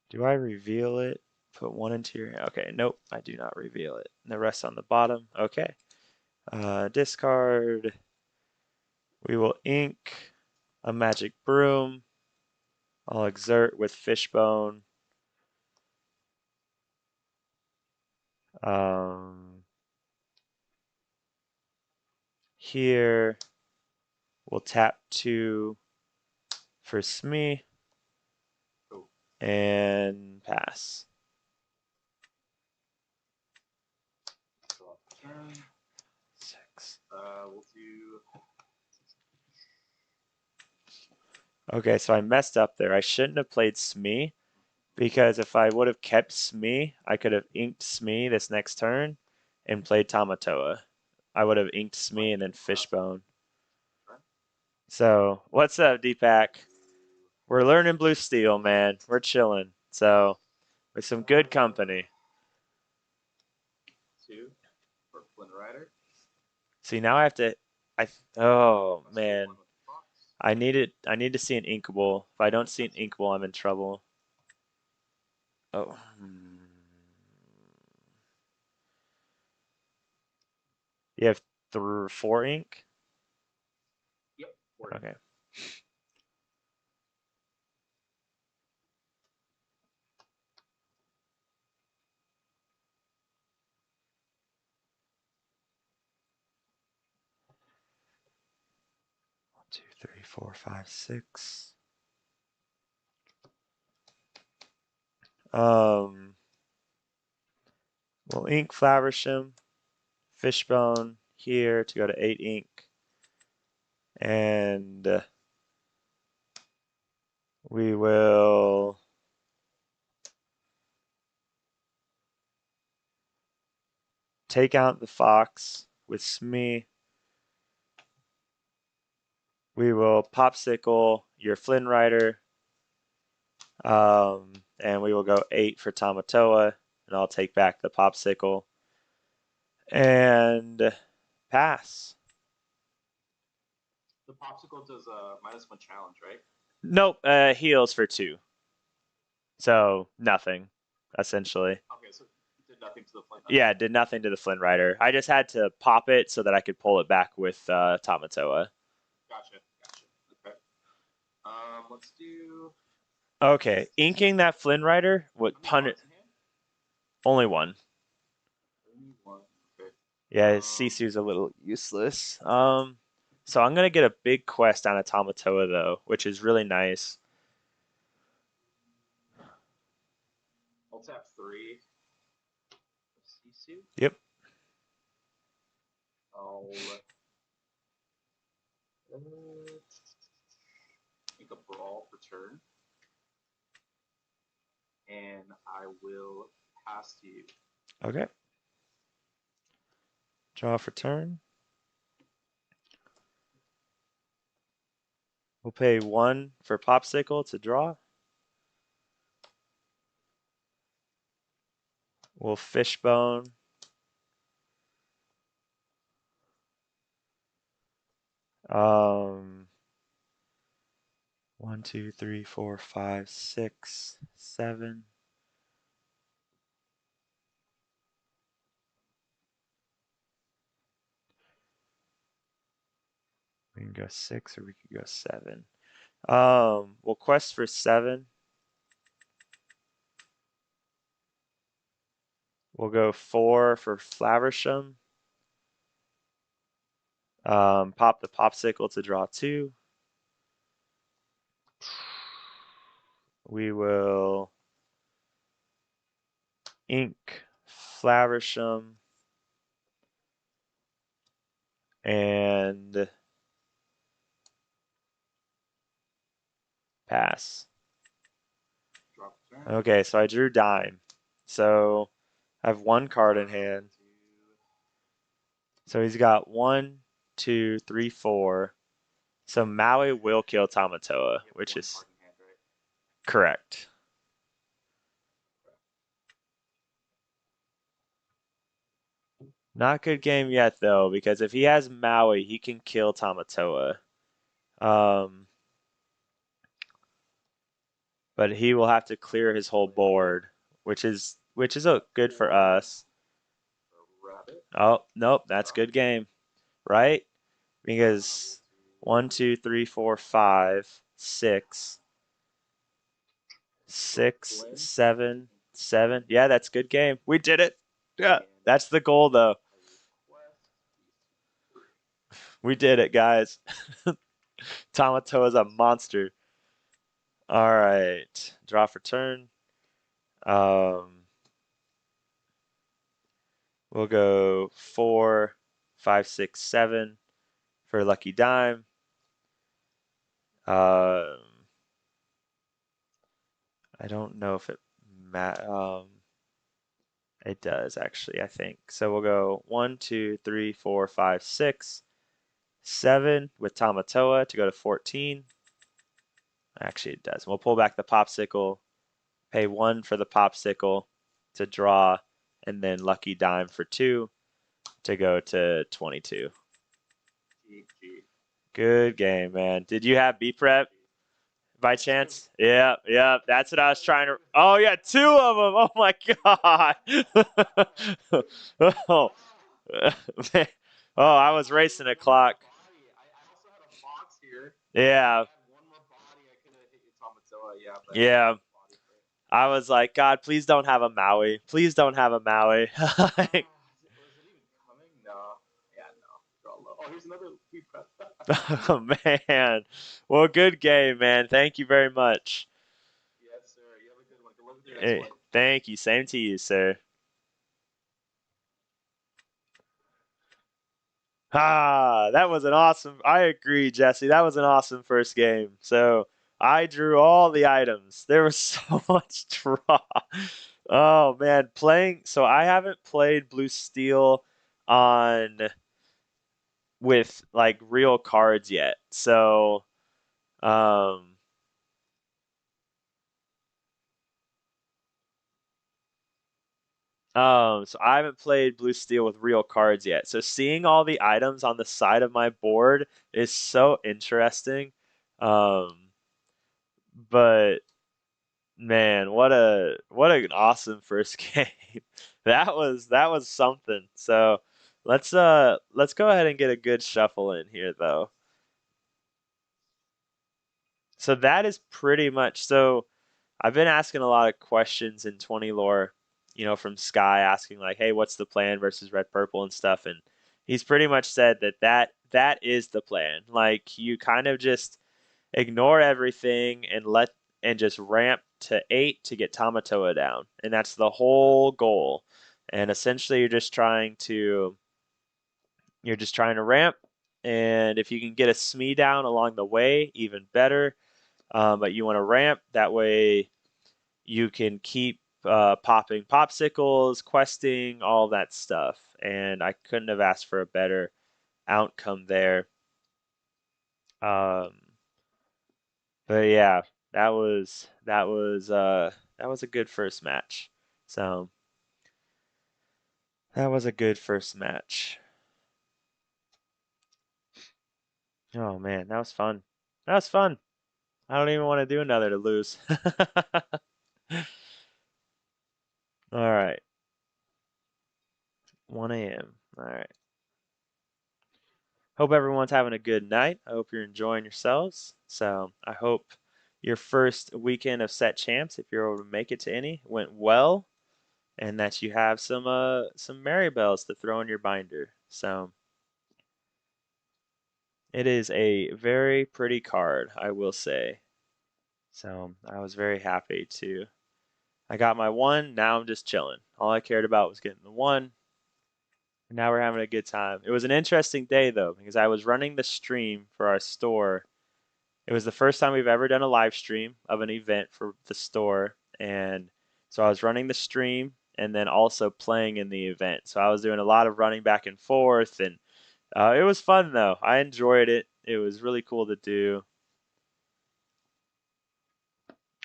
Do I reveal it? Put one into your hand. Okay, nope, I do not reveal it. And the rest on the bottom. Okay. Discard. We will ink a magic broom. I'll exert with fishbone. Here we'll tap 2 for Smee Oh, and pass. draw turn. 6. We'll do. Okay, so I messed up there. I shouldn't have played Smee because if I would have kept Smee, I could have inked Smee this next turn and played Tamatoa. I would have inked Smee and then Fishbone. So, what's up, Deepak? We're learning BlueSteel, man. We're chilling. So, with some good company. 2 for Flynn Rider. See, now I have to. Oh man, I need it. I need to see an inkable. If I don't see an inkable, I'm in trouble. Oh. You have 4 ink? Yep. Okay. One, two, three, four, five, 6. Um, we'll ink Flowersham, Fishbone here to go to 8 ink, and we will take out the fox with Smee. We will popsicle your Flynn Rider, and we will go 8 for Tamatoa, and I'll take back the popsicle and pass. The popsicle does a -1 challenge, right? Nope, heals for 2, so nothing, essentially. Okay, so it did nothing to the Flynn. Yeah, did nothing to the Flynn Rider. I just had to pop it so that I could pull it back with Tamatoa. Gotcha. Okay. Let's do. Okay, inking that Flynn Rider would pun it. Only one. Only one. Okay. Yeah, Sisu's a little useless. So I'm gonna get a big quest on a Tamatoa though, which is really nice. I'll tap 3. Sisu. Yep. I'll make a brawl for turn, and I will pass to you. Okay. Draw for turn. We'll pay 1 for Popsicle to draw. We'll Fishbone. Um, 1, 2, 3, 4, 5, 6, 7. We can go 6 or we could go 7. We'll quest for 7. We'll go 4 for Flaversham. Pop the Popsicle to draw 2. We will ink Flaversham and pass. Drop the turn. Okay, so I drew dime. So I have 1 card in hand. So he's got 1, 2, 3, 4. So Maui will kill Tamatoa, which is correct. Not good game yet though, because if he has Maui, he can kill Tamatoa. Um, but he will have to clear his whole board, which is good for us. Oh, nope, that's good game, right? Because 1, 2, 3, 4, 5, 6, 6, 7, 7. Yeah, that's good game. We did it. Yeah, that's the goal though. We did it, guys. Tamatoa is a monster. All right, draw for turn. Um, we'll go 4, 5, 6, 7 for lucky dime. I don't know if it does actually, I think. So we'll go 1, 2, 3, 4, 5, 6, 7 with Tamatoa to go to 14. Actually, it does. We'll pull back the Popsicle, pay 1 for the Popsicle to draw, and then lucky dime for 2 to go to 22. Good game, man. Did you have B prep by chance? Yeah, yeah. That's what I was trying to. Oh yeah, 2 of them. Oh my god. Oh, man. Oh, I was racing a clock. Yeah. Yeah. I was like, God, please don't have a Maui. Please don't have a Maui. Oh man. Well, good game, man. Thank you very much. Yes, sir. You have a good one. Good luck with your next Hey, one. thank you. Same to you, sir. That was an awesome. I agree, Jesse. That was an awesome first game. So I drew all the items. There was so much draw. Oh man, playing. So I haven't played Blue Steel on with like real cards yet. So um so I haven't played Blue Steel with real cards yet. So seeing all the items on the side of my board is so interesting. Um, but man, what an awesome first game. That was something. So let's go ahead and get a good shuffle in here though. So that is pretty much so I've been asking a lot of questions in 20 lore, from Sky asking like, "Hey, what's the plan versus red purple and stuff?" And he's pretty much said that is the plan. Like you kind of just ignore everything and just ramp to 8 to get Tamatoa down. And that's the whole goal. And essentially you're just trying to ramp, and if you can get a Smee down along the way, even better. But you want to ramp that way you can keep popping popsicles, questing, all that stuff. And I couldn't have asked for a better outcome there. Um, But yeah, that was a good first match. So that was a good first match. Oh man, that was fun. That was fun. I don't even want to do another to lose. All right, 1 a.m. All right. Hope everyone's having a good night. I hope you're enjoying yourselves. So I hope your first weekend of set champs, if you're able to make it to any, went well, and that you have some Merry Bells to throw in your binder. So it is a very pretty card, I will say. So I was very happy to. I got my one. Now I'm just chilling. All I cared about was getting the one. And now we're having a good time. It was an interesting day though, because I was running the stream for our store. It was the first time we've ever done a live stream of an event for the store, and so I was running the stream and then also playing in the event. So I was doing a lot of running back and forth, and it was fun though. I enjoyed it. It was really cool to do.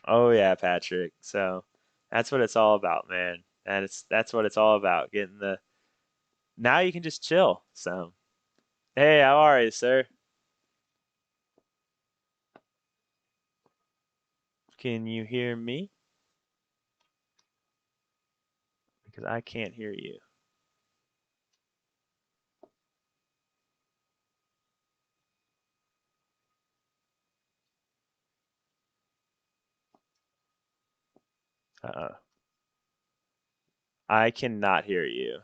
Oh yeah, Patrick. So that's what it's all about, man. And that's what it's all about. Getting the now you can just chill. So hey, how are you, sir? Can you hear me? Because I can't hear you. Uh-oh. I cannot hear you.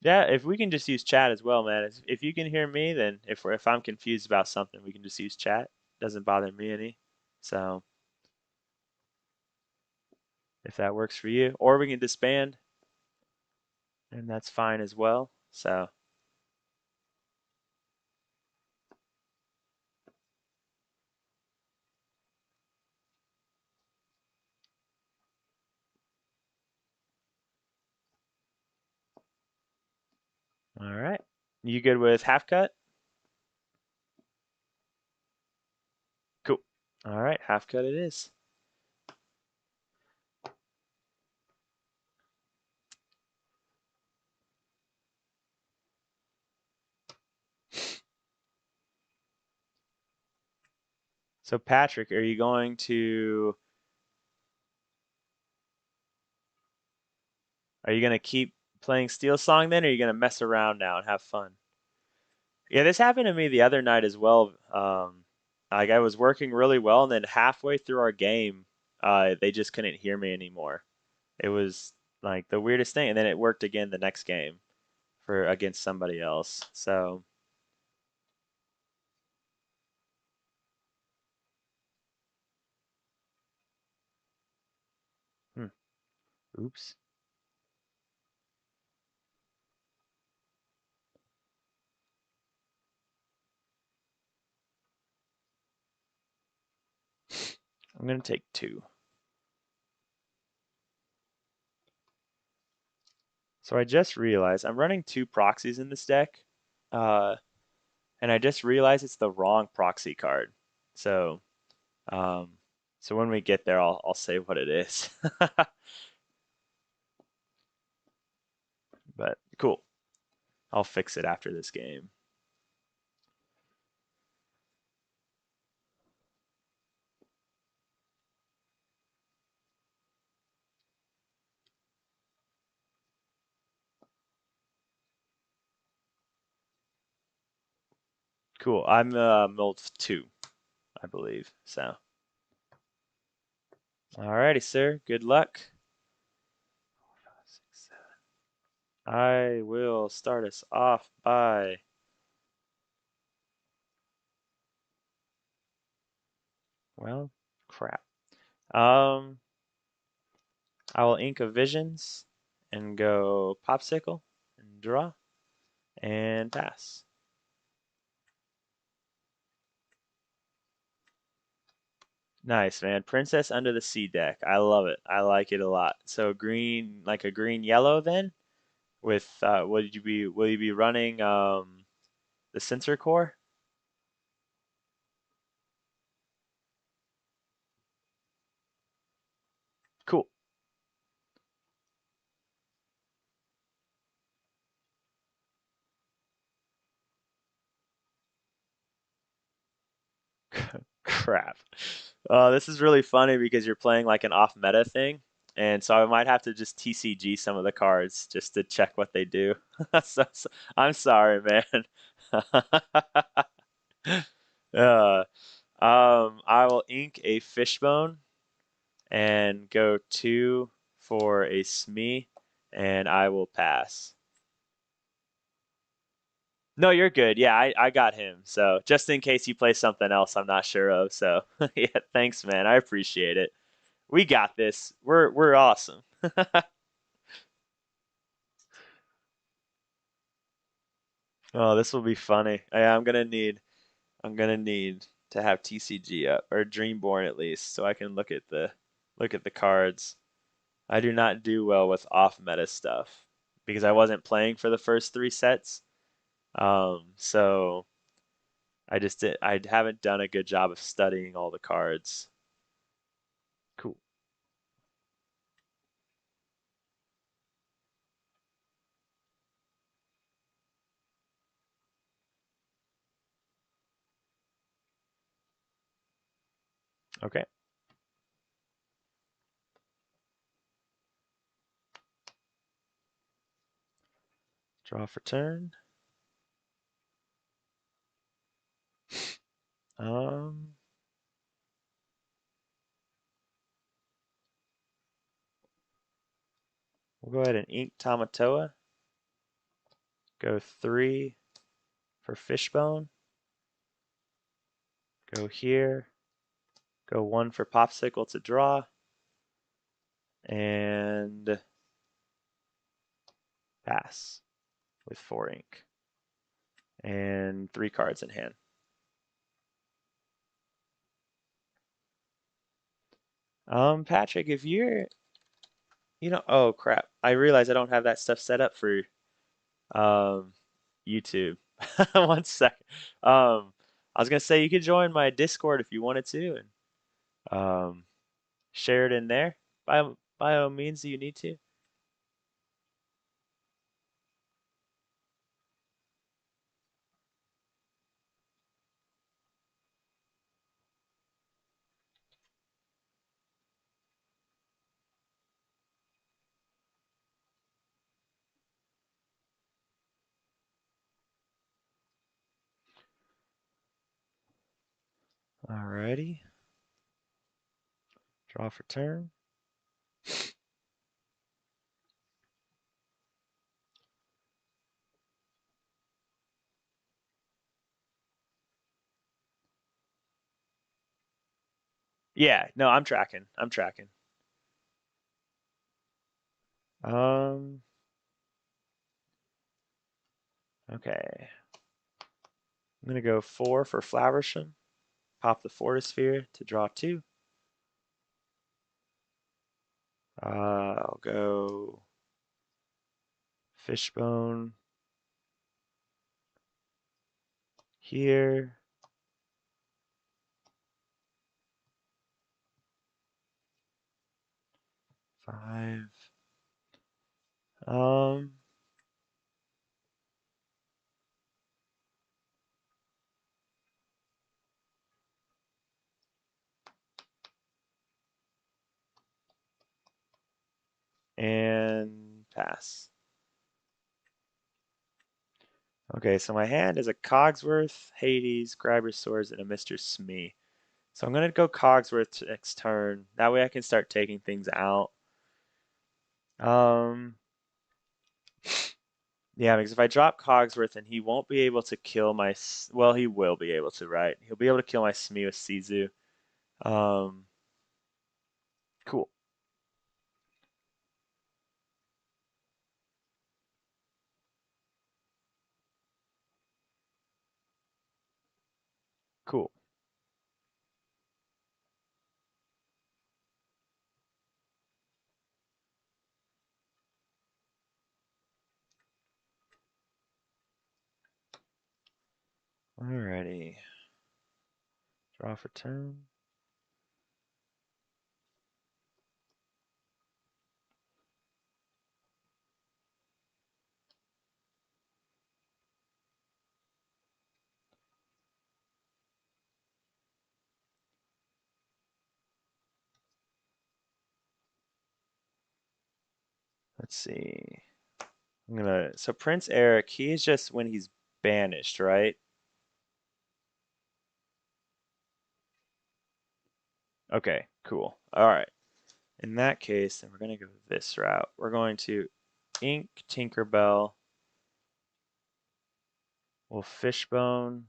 Yeah, if we can just use chat as well, man. If you can hear me, then if I'm confused about something, we can just use chat. Doesn't bother me any. So if that works for you, or we can disband, and that's fine as well. So all right, you good with half cut? Cool. All right, half cut it is. So Patrick, are you gonna keep playing Steel Song then, or are you gonna mess around now and have fun? Yeah, this happened to me the other night as well. Like I was working really well, and then halfway through our game, they just couldn't hear me anymore. It was like the weirdest thing, and then it worked again the next game for against somebody else. So, hmm, oops. I'm gonna take two. So I just realized I'm running two proxies in this deck, uh, and I just realized it's the wrong proxy card. So, um, so when we get there, I'll say what it is. But cool. I'll fix it after this game. Cool. I'm mold two, I believe. So, alrighty, sir. Good luck. I will start us off by, well, crap. Um, I will ink of visions and go popsicle and draw and pass. Nice, man. Princess Under the Sea deck. I love it. I like it a lot. So green, like a green yellow then? with will you be running the sensor core? Cool. Crap. This is really funny because you're playing like an off meta thing, and so I might have to just TCG some of the cards just to check what they do. I'm sorry, man. uh, I will ink a fishbone and go two for a Smee, and I will pass. No, you're good. Yeah, I got him. So just in case you play something else I'm not sure of. So yeah, thanks, man. I appreciate it. We got this. We're awesome. Oh, this will be funny. Yeah, I'm gonna need to have TCG up or Dreamborn at least so I can look at the cards. I do not do well with off meta stuff because I wasn't playing for the first three sets. So I haven't done a good job of studying all the cards. Cool. Okay. Draw for turn. Um, we'll go ahead and ink Tamatoa. Go three for Fishbone. Go here. Go one for Popsicle to draw. And pass with four ink. And three cards in hand. Patrick, if you're, oh crap. I realize I don't have that stuff set up for um, YouTube. One second. I was gonna say you could join my Discord if you wanted to, and share it in there. By all means, you need to. Alrighty. Draw for turn. Yeah, no, I'm tracking. I'm tracking. Um, okay. I'm gonna go four for Flowersham. Pop the Fortisphere to draw two. I'll go Fishbone here. Five. Um, and pass. Okay, so my hand is a Cogsworth, Hades, Grab Your Swords, and a Mr. Smee. So I'm gonna go Cogsworth next turn. That way I can start taking things out. Um, yeah, because if I drop Cogsworth, then he won't be able to kill my. Well, he will be able to, right? He'll be able to kill my Smee with Sizu. Um, cool, cool. Alrighty. Draw for turn. Let's see. So Prince Eric, he's just when he's banished, right? Okay, cool. All right. In that case, then we're going to go this route. We're going to ink Tinkerbell. We'll fishbone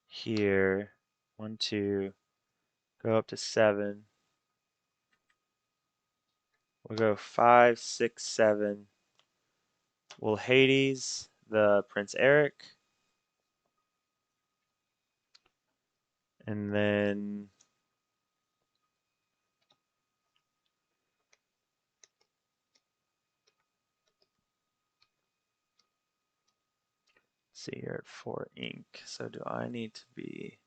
here. 1, 2. Go up to 7. We'll go 5, 6, 7. We'll Hades the Prince Eric. And then see here at 4 ink. So do I need to be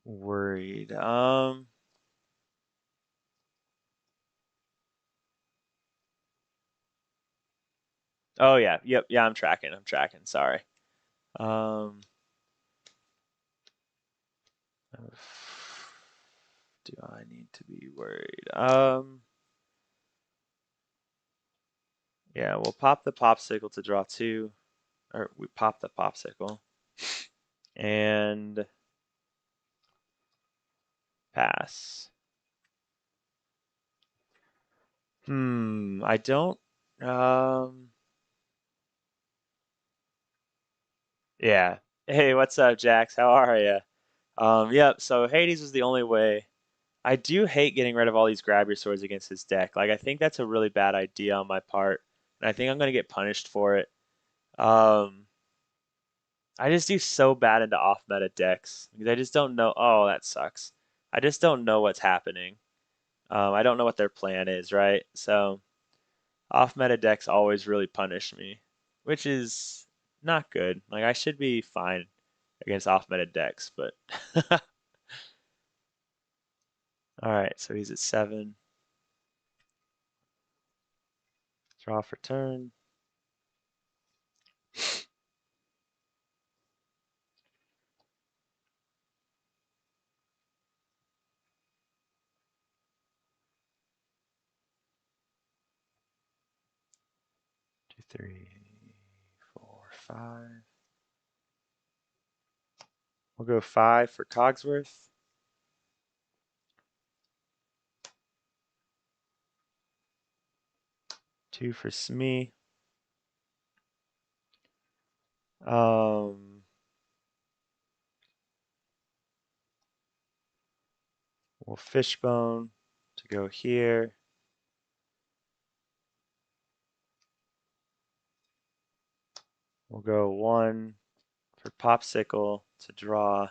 worried? Oh yeah, yep, yeah, I'm tracking. Sorry. Um do I need to be worried? Yeah, we'll pop the popsicle to draw 2. Or we pop the popsicle. And pass. I don't um yeah. Hey, what's up, Jax? How are you? Yep, so Hades was the only way. I do hate getting rid of all these grab your swords against his deck. Like I think that's a really bad idea on my part. And I think I'm gonna get punished for it. Um I just do so bad into off meta decks because I just don't know. Oh, that sucks. I just don't know what's happening. I don't know what their plan is, right? So off meta decks always really punish me, which is not good. Like I should be fine against off meta decks, but all right. So he's at 7. Draw for turn. 2, 3, 4, 5. We'll go 5 for Cogsworth. 2 for Smee. Um, we'll Fishbone to go here. We'll go 1 for Popsicle to draw.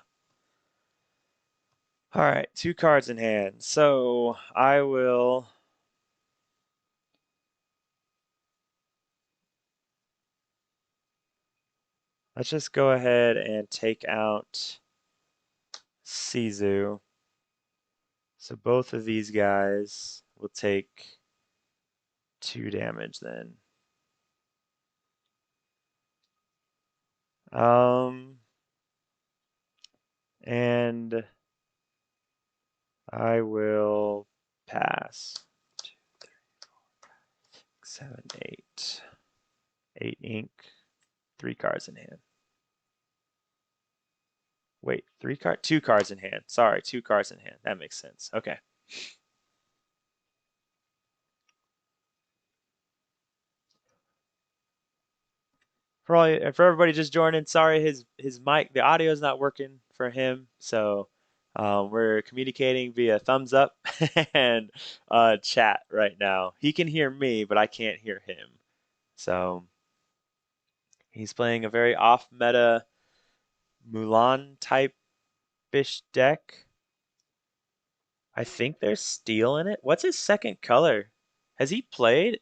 All right, 2 cards in hand. So I will. Let's just go ahead and take out Sizu. So both of these guys will take 2 damage then. Um, and I will pass. 2, 3, 7, 8. 8 ink. 3 cards in hand. Wait, 2 cards in hand. Sorry, 2 cards in hand. That makes sense. Okay. For everybody just joining, sorry his mic, the audio is not working for him, so we're communicating via thumbs up and chat right now. He can hear me, but I can't hear him. So he's playing a very off meta Mulan type ish deck. I think there's steel in it. What's his second color? Has he played?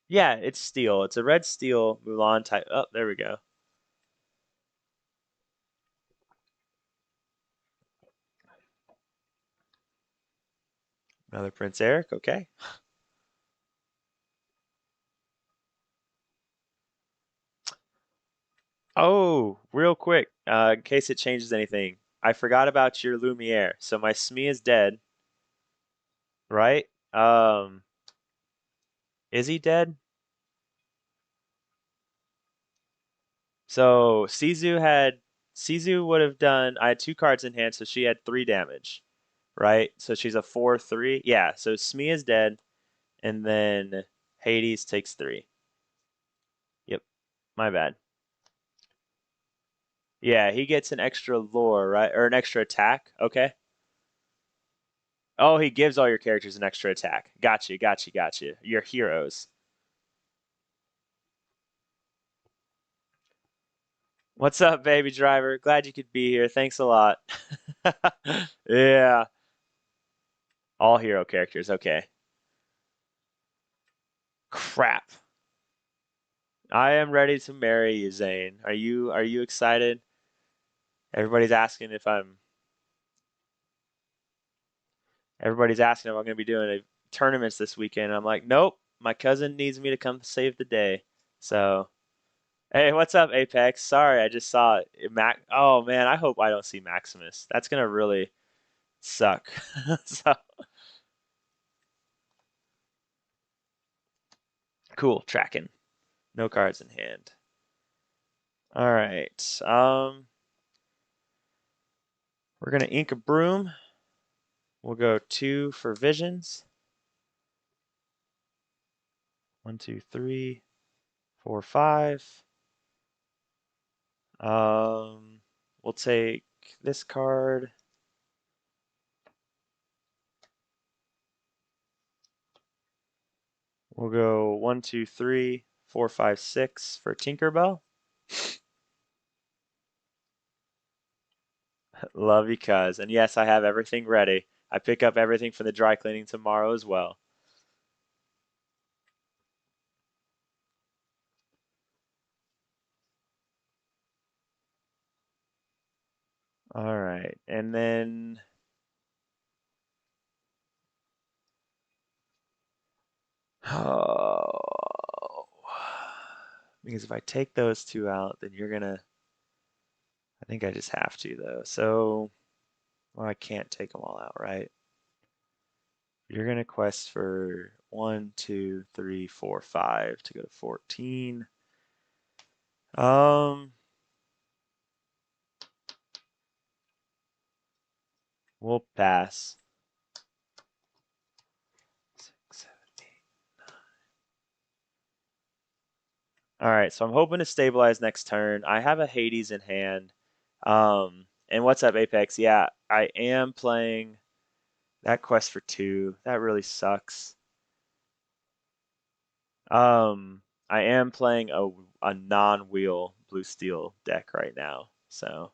Yeah, it's steel. It's a red steel Mulan type. Oh, there we go. Another Prince Eric. Okay. Oh, real quick, in case it changes anything, I forgot about your Lumiere. So my Smee is dead, right? Is he dead? So Sizu would have done. I had two cards in hand, so she had 3 damage, right? So she's a 4/3. Yeah. So Smee is dead, and then Hades takes 3. Yep. My bad. Yeah, he gets an extra lore, right? Or an extra attack. Okay. Oh, he gives all your characters an extra attack. Gotcha, gotcha, gotcha. Your heroes. What's up, baby driver? Glad you could be here. Thanks a lot. Yeah, all hero characters. Okay. Crap. I am ready to marry you, Zane. Are you excited? Everybody's asking if I'm going to be doing tournaments this weekend. I'm like, "Nope. My cousin needs me to come save the day." So, hey, what's up, Apex? Sorry, I just saw it. Oh man, I hope I don't see Maximus. That's going to really suck. So, cool, tracking. No cards in hand. All right. We're gonna ink a broom. We'll go 2 for visions. 1, 2, 3, 4, 5. We'll take this card. We'll go 1, 2, 3, 4, 5, 6 for Tinkerbell. Love you, cuz. And yes, I have everything ready. I pick up everything for the dry cleaning tomorrow as well. All right. And then oh, because if I take those two out, then you're gonna. I think I just have to though. So, well, I can't take them all out, right? You're gonna quest for 1, 2, 3, 4, 5 to go to 14. Um, we'll pass. 6, 7, 8. All right, so I'm hoping to stabilize next turn. I have a Hades in hand. And what's up, Apex? Yeah, I am playing that quest for 2. That really sucks. I am playing a non-wheel blue steel deck right now. So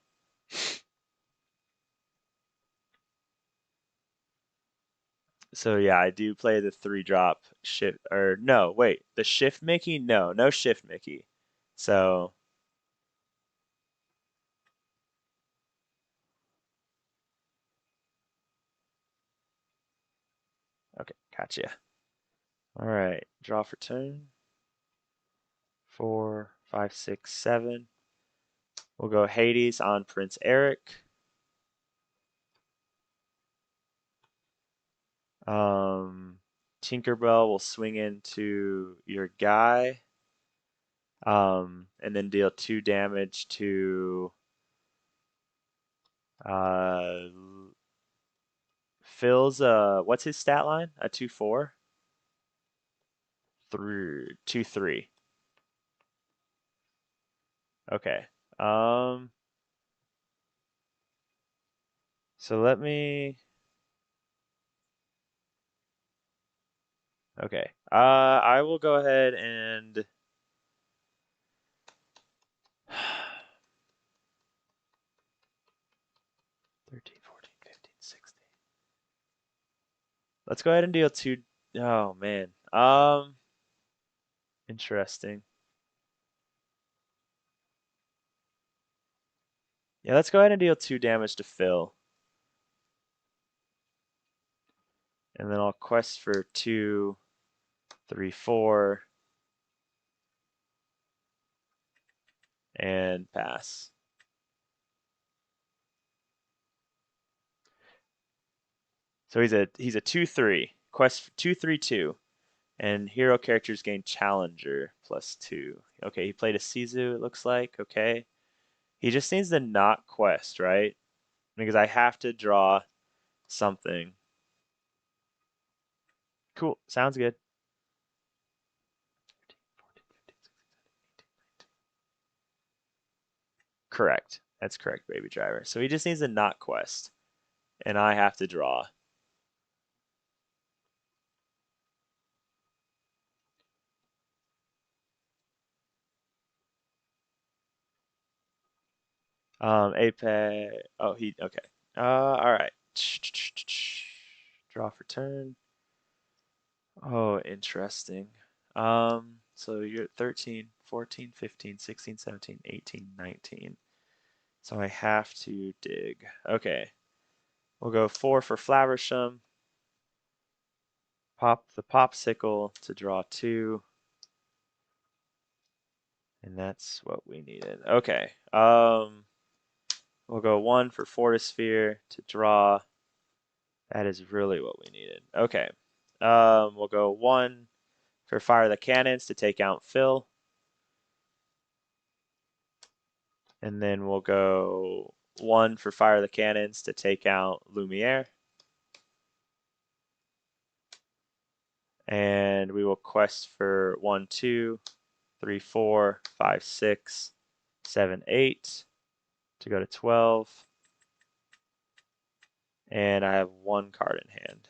yeah, I do play the 3 drop shift or no, wait, the shift Mickey? No, no shift Mickey. So okay, gotcha. All right, draw for turn. 4, 5, 6, 7. We'll go Hades on Prince Eric. Um, Tinkerbell will swing into your guy. And then deal 2 damage to uh Phil's what's his stat line? A 2/4? 2/3. Okay. Um so let me okay. I will go ahead and 13, 14, 15, 16. Let's go ahead and deal 2. Oh man. Interesting. Yeah, let's go ahead and deal 2 damage to Phil. And then I'll quest for 2, 3, 4, and pass. So he's a 2/3. Quest 2/3/2. And hero characters gain Challenger +2. Okay, he played a Sizu, it looks like. Okay. He just needs to not quest, right? Because I have to draw something. Cool. Sounds good. Correct. That's correct, Baby Driver. So he just needs to not quest. And I have to draw. Apex. Oh, okay. All right. Draw for turn. Oh, interesting. So you're at 13, 14, 15, 16, 17, 18, 19. So I have to dig. Okay. We'll go 4 for Flaversham. Pop the Popsicle to draw 2. And that's what we needed. Okay. We'll go 1 for Fortisphere to draw. That is really what we needed. Okay. We'll go 1 for Fire the Cannons to take out Phil. And then we'll go 1 for Fire the Cannons to take out Lumiere. And we will quest for 1, 2, 3, 4, 5, 6, 7, 8 to go to 12. And I have 1 card in hand.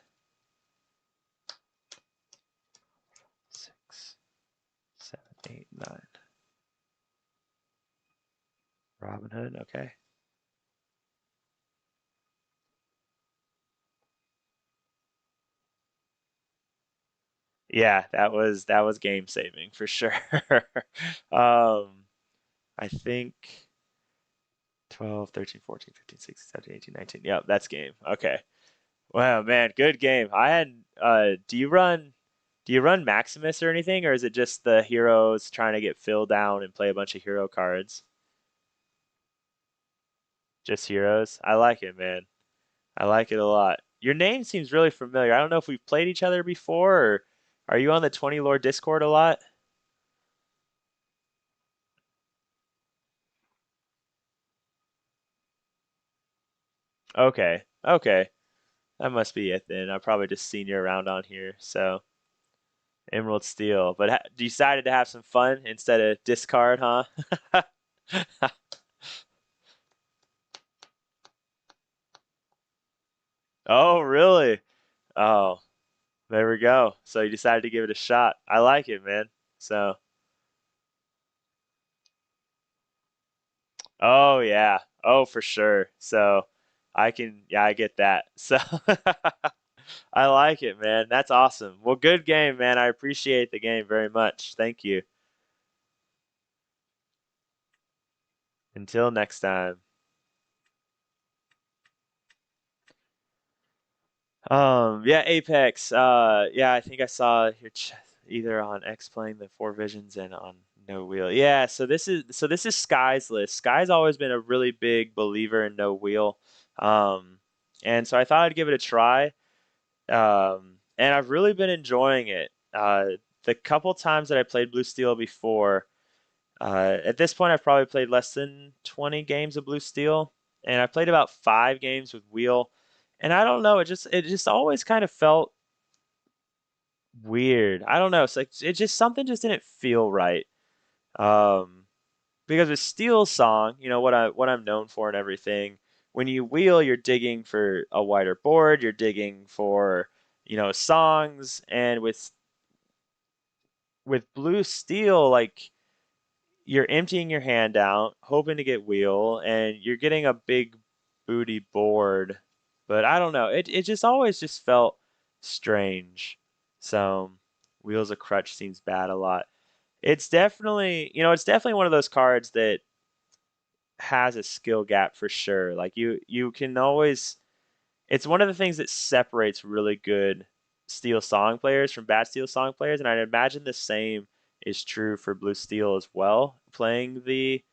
6, 7, 8, 9. Robin Hood, okay. Yeah, that was game saving for sure. I think 12, 13, 14, 15, 16, 17, 18, 19. Yep, that's game. Okay. Wow, man, good game. I had do you run Maximus or anything, or is it just the heroes trying to get Phil down and play a bunch of hero cards? Just heroes? I like it, man. I like it a lot. Your name seems really familiar. I don't know if we've played each other before, or are you on the 20 Lore Discord a lot? Okay. Okay. That must be it then. I've probably just seen you around on here. So, Emerald Steel. But decided to have some fun instead of discard, huh? Oh, really? Oh, there we go. So you decided to give it a shot. I like it, man. So, oh yeah. Oh, for sure. So, yeah, I get that. So, I like it, man. That's awesome. Well, good game, man. I appreciate the game very much. Thank you. Until next time. Yeah, Apex. Yeah, I think I saw your either on X playing the Four Visions and on No Wheel. Yeah, so this is Sky's list. Sky's always been a really big believer in No Wheel, um, and so I thought I'd give it a try. And I've really been enjoying it. The couple times that I played Blue Steel before, at this point I've probably played less than 20 games of Blue Steel, and I played about 5 games with Wheel. And I don't know, it just always kind of felt weird. I don't know. It's like it just something just didn't feel right. Um, because with Steel Song, what I'm known for and everything. When you wheel, you're digging for a wider board. You're digging for songs, and with Blue Steel, like you're emptying your hand out, hoping to get wheel, and you're getting a big booty board. But I don't know. It just always just felt strange. So wheels of crutch seems bad a lot. It's definitely, it's definitely one of those cards that has a skill gap for sure. Like you can always it's one of the things that separates really good steel song players from bad steel song players, and I'd imagine the same is true for blue steel as well. Playing the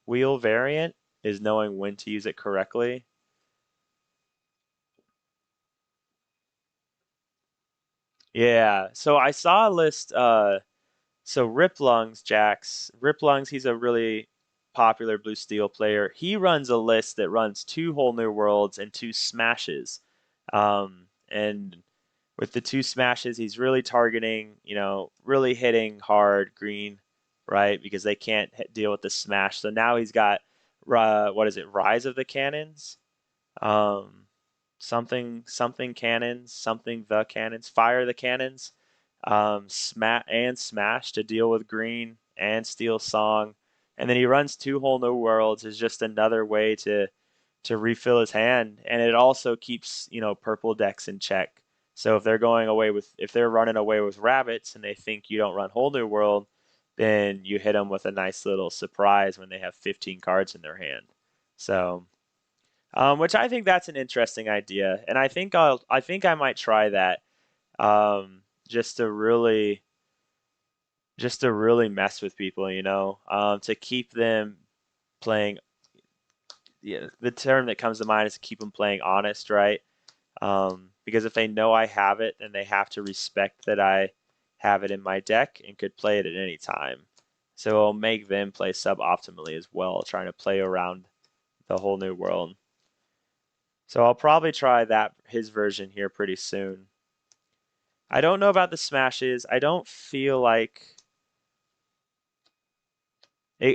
wheel variant is knowing when to use it correctly. Yeah. So I saw a list. So Rip Lungs, Jax. Rip Lungs, he's a really popular blue steel player. He runs a list that runs two whole new worlds and two smashes. And with the two smashes, he's really targeting, really hitting hard green, right? Because they can't deal with the smash. So now he's got, what is it, Rise of the Cannons? um, something cannons, something the cannons, fire the cannons, smash to deal with green and steel song, and then he runs two whole new worlds is just another way to refill his hand, and it also keeps purple decks in check. So if they're running away with rabbits and they think you don't run whole new world, then you hit them with a nice little surprise when they have 15 cards in their hand. So which I think that's an interesting idea, and I think I might try that, um, just to really, just to really mess with people, to keep them playing. Yeah, the term that comes to mind is to keep them playing honest, right? Because if they know I have it, then they have to respect that I have it in my deck and could play it at any time. So it'll make them play suboptimally as well, trying to play around the whole new world. So I'll probably try that his version here pretty soon. I don't know about the smashes. I don't feel like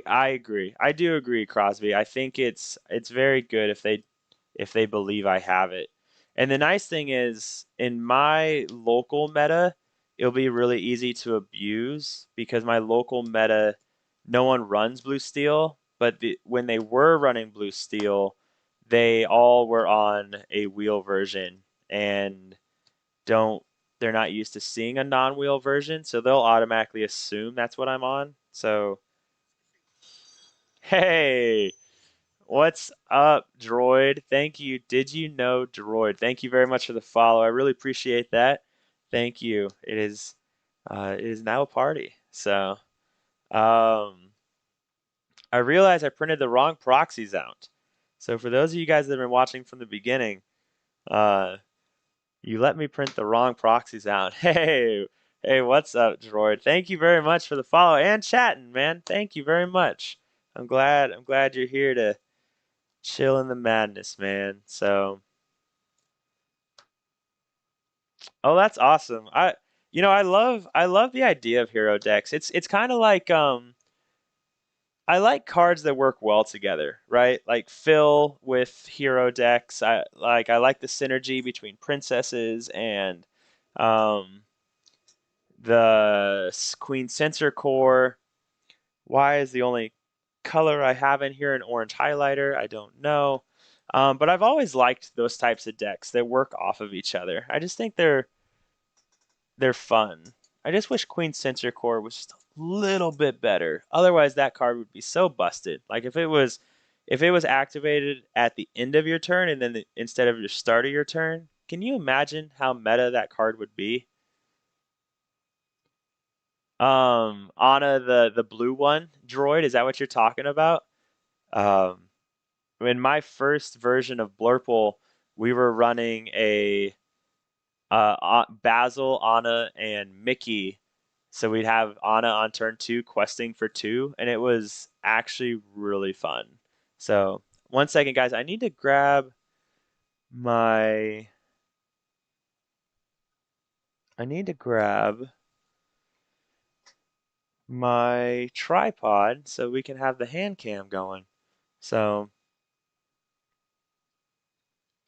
I agree. I do agree, Crosby. I think it's very good if they believe I have it. And the nice thing is, in my local meta, it'll be really easy to abuse because my local meta, no one runs blue steel, but when they were running blue steel, they all were on a wheel version and don't they're not used to seeing a non-wheel version, so they'll automatically assume that's what I'm on. So, hey, what's up, Droid? Thank you. Did you know, Droid? Thank you very much for the follow. I really appreciate that. Thank you. It is now a party. So, um, I realized I printed the wrong proxies out. So for those of you guys that have been watching from the beginning, uh, you let me print the wrong proxies out. Hey, what's up, Droid? Thank you very much for the follow and chatting, man. Thank you very much. I'm glad you're here to chill in the madness, man. So, oh, that's awesome. I love the idea of hero decks. It's kind of like I like cards that work well together, right? Like Phil with hero decks. I like the synergy between princesses and um the Queen Sensor Core. Why is the only color I have in here an orange highlighter? I don't know. But I've always liked those types of decks that work off of each other. I just think they're fun. I just wish Queen Sensor Core was just a little bit better. Otherwise, that card would be so busted. Like if it was activated at the end of your turn and then instead of your start of your turn, can you imagine how meta that card would be? Anna, the blue one, droid, is that what you're talking about? Um, in my first version of Blurple, we were running a Basil, Anna, and Mickey. So we'd have Anna on turn two questing for two, and it was actually really fun. So one second, guys, I need to grab my I need to grab my tripod so we can have the hand cam going. So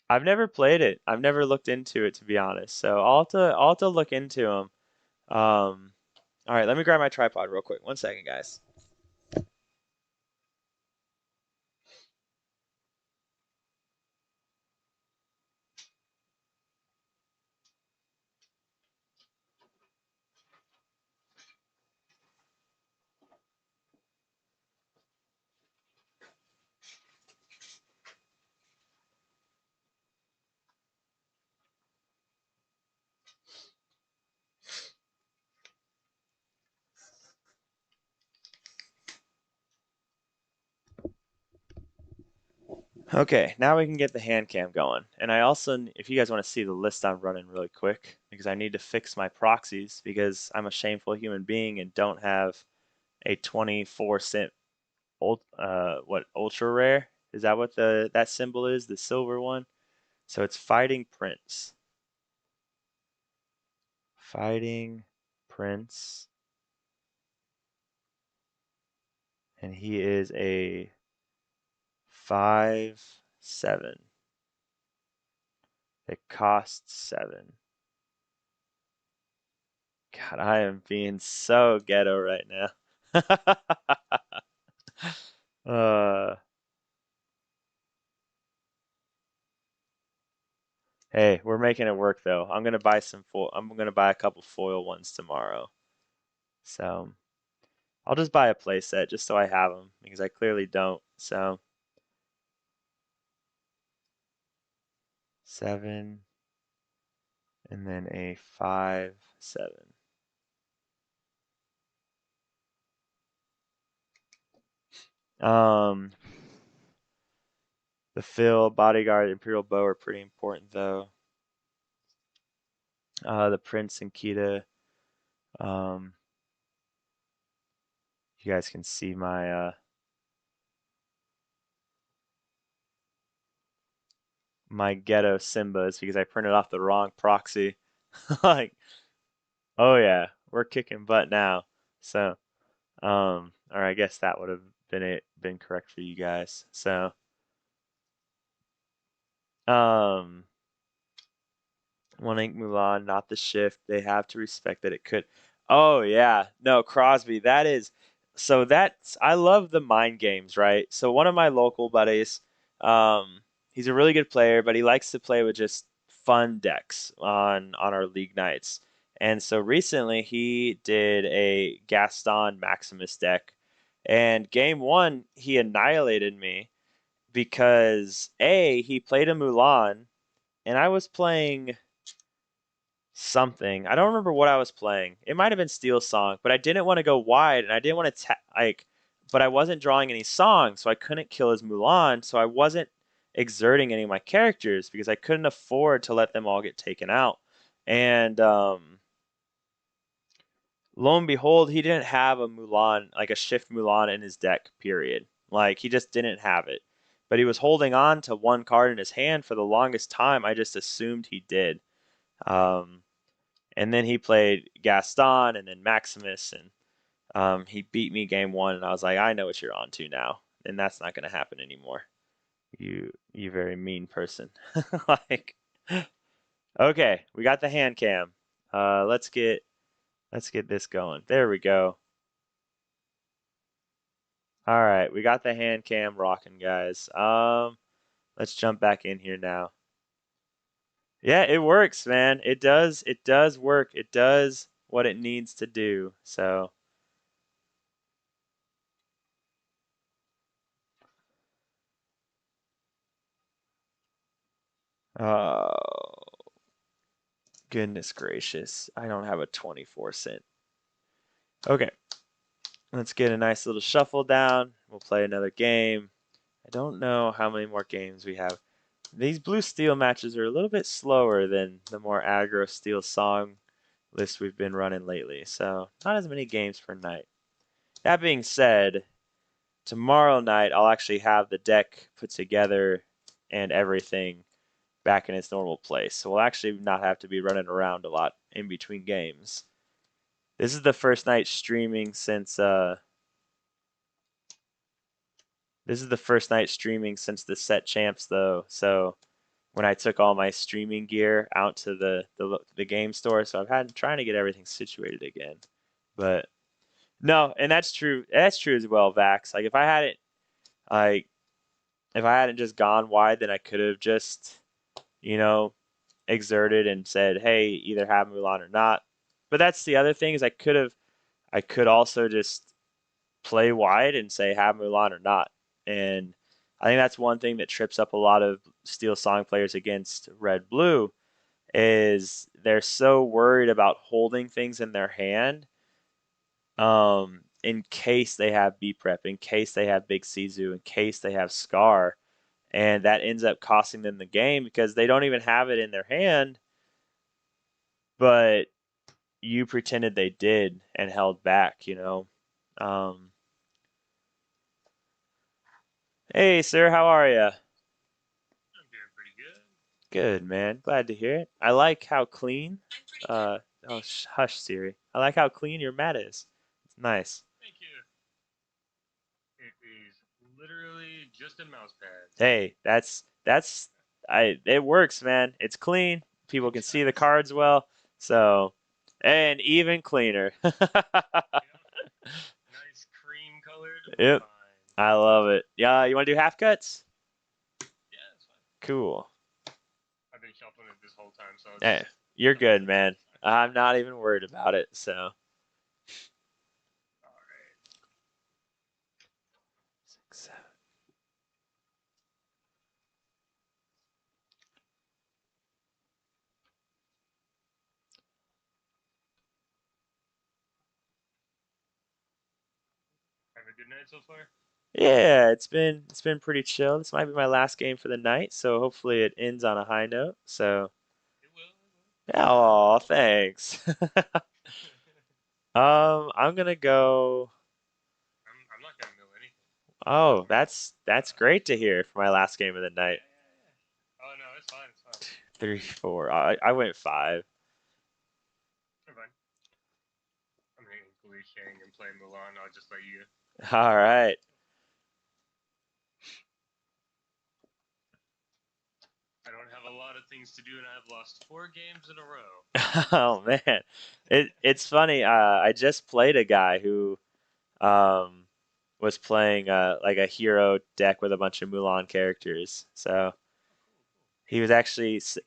I've never played it. I've never looked into it to be honest. So I'll have to look into them. All right, let me grab my tripod real quick. One second, guys. Okay, now we can get the hand cam going. And I also, if you guys want to see the list I'm running really quick, because I need to fix my proxies because I'm a shameful human being and don't have a 24 cent what ultra rare? Is that what the that symbol is? The silver one? So it's Fighting Prince. Fighting Prince. And he is a 5/7. It costs 7. God, I am being so ghetto right now. uh, hey, we're making it work though. I'm gonna buy a couple foil ones tomorrow. So I'll just buy a playset just so I have them because I clearly don't. So 7 and then a 5/7. Um, the Phil, Bodyguard, Imperial Bow are pretty important though. The Prince and Kita. Um, you guys can see my ghetto Simbas because I printed off the wrong proxy. Like, oh yeah, we're kicking butt now. So, or I guess that would have been correct for you guys. So, um, one ink Mulan, not the shift. They have to respect that it could. Oh yeah, no Crosby. That is so that's I love the mind games, right? So one of my local buddies, um, he's a really good player, but he likes to play with just fun decks on our league nights. And so recently he did a Gaston Maximus deck, and game one he annihilated me because A, he played a Mulan, and I was playing something. I don't remember what I was playing. It might have been Steel Song, but I didn't want to go wide, and I didn't want to but I wasn't drawing any songs, so I couldn't kill his Mulan. So I wasn't exerting any of my characters because I couldn't afford to let them all get taken out. And lo and behold, he didn't have a Mulan, like a shift Mulan in his deck. Period. Like he just didn't have it. But he was holding on to one card in his hand for the longest time. I just assumed he did. Um, and then he played Gaston and then Maximus, and he beat me game one. And I was like, I know what you're on to now, and that's not going to happen anymore. You very mean person. Like, okay, we got the hand cam. Let's get this going. There we go. All right, we got the hand cam rocking, guys. Let's jump back in here now. Yeah, it works, man. It does. It does work. It does what it needs to do. So, oh, goodness gracious. I don't have a 24 cent. Okay, let's get a nice little shuffle down. We'll play another game. I don't know how many more games we have. These blue steel matches are a little bit slower than the more aggro steel song list we've been running lately, so not as many games per night. That being said, tomorrow night I'll actually have the deck put together and everything back in its normal place. So we'll actually not have to be running around a lot in between games. This is the first night streaming since the set champs though. So when I took all my streaming gear out to the game store, so I've had trying to get everything situated again. But no, and that's true. That's true as well, Vax. Like if I hadn't just gone wide, then I could have just, you know, exerted and said, "Hey, either have Mulan or not." But that's the other thing is I could also just play wide and say have Mulan or not. And I think that's one thing that trips up a lot of Steel Song players against Red Blue is they're so worried about holding things in their hand in case they have B prep, in case they have Big Sizu, in case they have Scar. and that ends up costing them the game because they don't even have it in their hand, but you pretended they did and held back, you know. Um, hey, sir, how are you? I'm doing pretty good. Good, man. Glad to hear it. I like how clean. Oh, hush, Siri. I like how clean your mat is. It's nice. Thank you. It is literally just a mouse pad. Hey, that's I. It works, man. It's clean. People It can see the does. cards well. So, and even cleaner. Yep. Nice cream colored. Yep. Fine. I love it. Yeah, you want to do half cuts? Yeah, it's fine. Cool. I've been shuffling it this whole time, so I'll Hey, just. you're good, man. I'm not even worried about it. So, All right. 6, 7. Have a good night so far. Yeah, it's been pretty chill. This might be my last game for the night, so hopefully it ends on a high note. So, It will. It will. oh, thanks. I'm gonna go. I'm not gonna mill anything. Oh, We're that's great to hear for my last game of the night. yeah, yeah, yeah. Oh no, it's fine. It's fine. 3, 4. I went 5. We're fine. I'm gonna equally Shang and play Mulan. I'll just let you. All right. I don't have a lot of things to do, and I've lost 4 games in a row. Oh man, it's funny. I just played a guy who um was playing like a hero deck with a bunch of Mulan characters. So Oh, cool, cool. he was actually Here comes.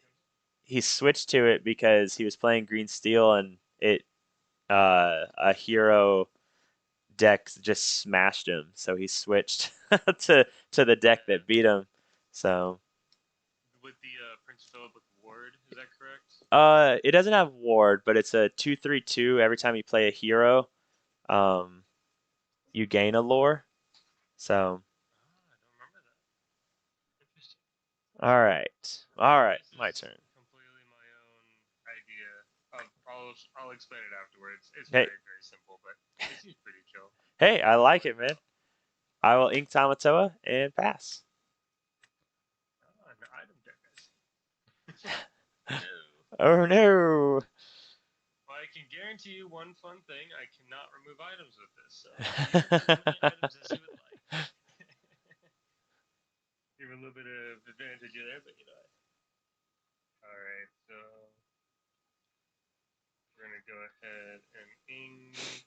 he switched to it because he was playing Green Steel and it a hero deck just smashed him. So he switched to the deck Yeah. that beat him. So With the Prince Philip with Ward, is that correct? it doesn't have ward, but it's a 2/3/2 every time you play a hero. Um, you gain a lore. So Ah, I don't remember that. Interesting. all right, This my is turn. completely my own idea. I'll explain it afterwards. It's Hey, very very simple, but it seems pretty chill. hey, I I'll like let it, you man. know. I will ink Tamatoa and pass. Ah, an item deck, I see. No. Oh no. Well, I can guarantee you one fun thing: I cannot remove items with this. So you can have as many items as you would like. Give a little bit of advantage there, but you know. All right, so we're gonna go ahead and ink.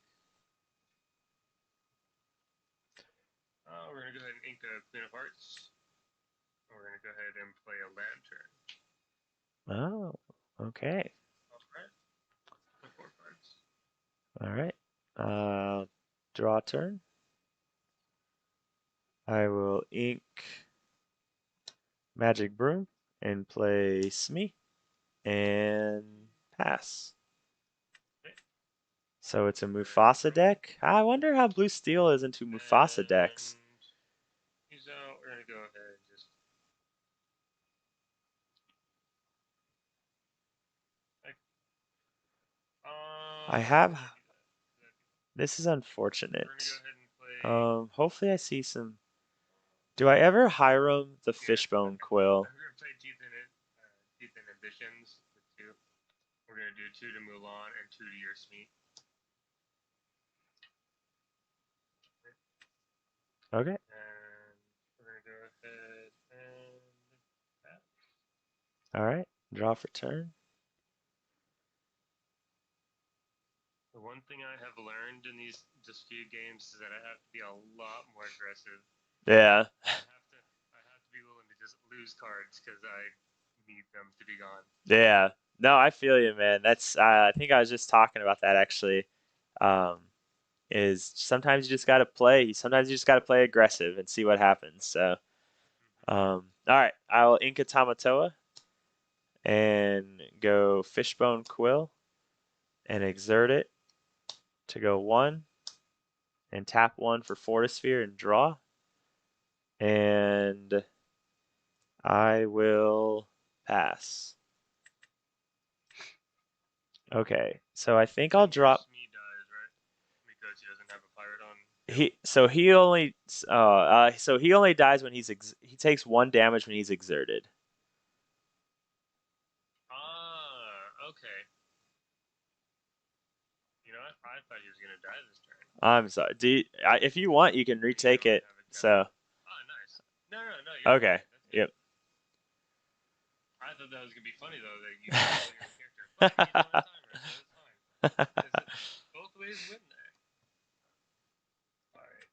We're gonna go ahead and ink a Queen of Hearts. We're gonna go ahead and play a Lantern. Oh, okay. All right, the 4 cards. All right. Draw turn. I will ink Magic Broom and play Smee and pass. Okay. So it's a Magic Mufasa Room. deck. I wonder how Blue Steel is into Mufasa decks. And he's out. We're gonna go ahead and just. Like, I I'm have. gonna do that. This is We're gonna go unfortunate. ahead and play. Hopefully I see some. Do I ever Hiram the Yeah, Fishbone Quill? I'm gonna play Teeth in it. Teeth in Ambitions with 2. We're gonna do 2 to Mulan and 2 to your Smee. Okay. And we're gonna go ahead and that. All right. Draw for turn. The one thing I have learned in these just few games is that I have to be a lot more aggressive. Yeah. I have to be willing to just lose cards because I need them to be gone. Yeah. No, I feel you, man. That's. I think I was just talking about that actually. Um, is sometimes you just got to play. Sometimes you just got to play aggressive and see what happens. So, all right. I'll Inca Tamatoa and go Fishbone Quill and exert it to go 1 and tap 1 for Fortisphere and draw. And I will pass. Okay, so I think I'll And your drop. Smee dies, right? Because he doesn't have a pirate on him. He only dies when he takes 1 damage when he's exerted. Ah, okay. You know what? I thought he was gonna die this turn. I'm sorry. If you want, you can You retake don't it. have it covered. So Ah, nice. No, no, no. You're okay, fine. That's good. yep. I thought that was gonna be funny though that you kill your character, but he's on a timer, so it's fine. Is it both ways win there? All right.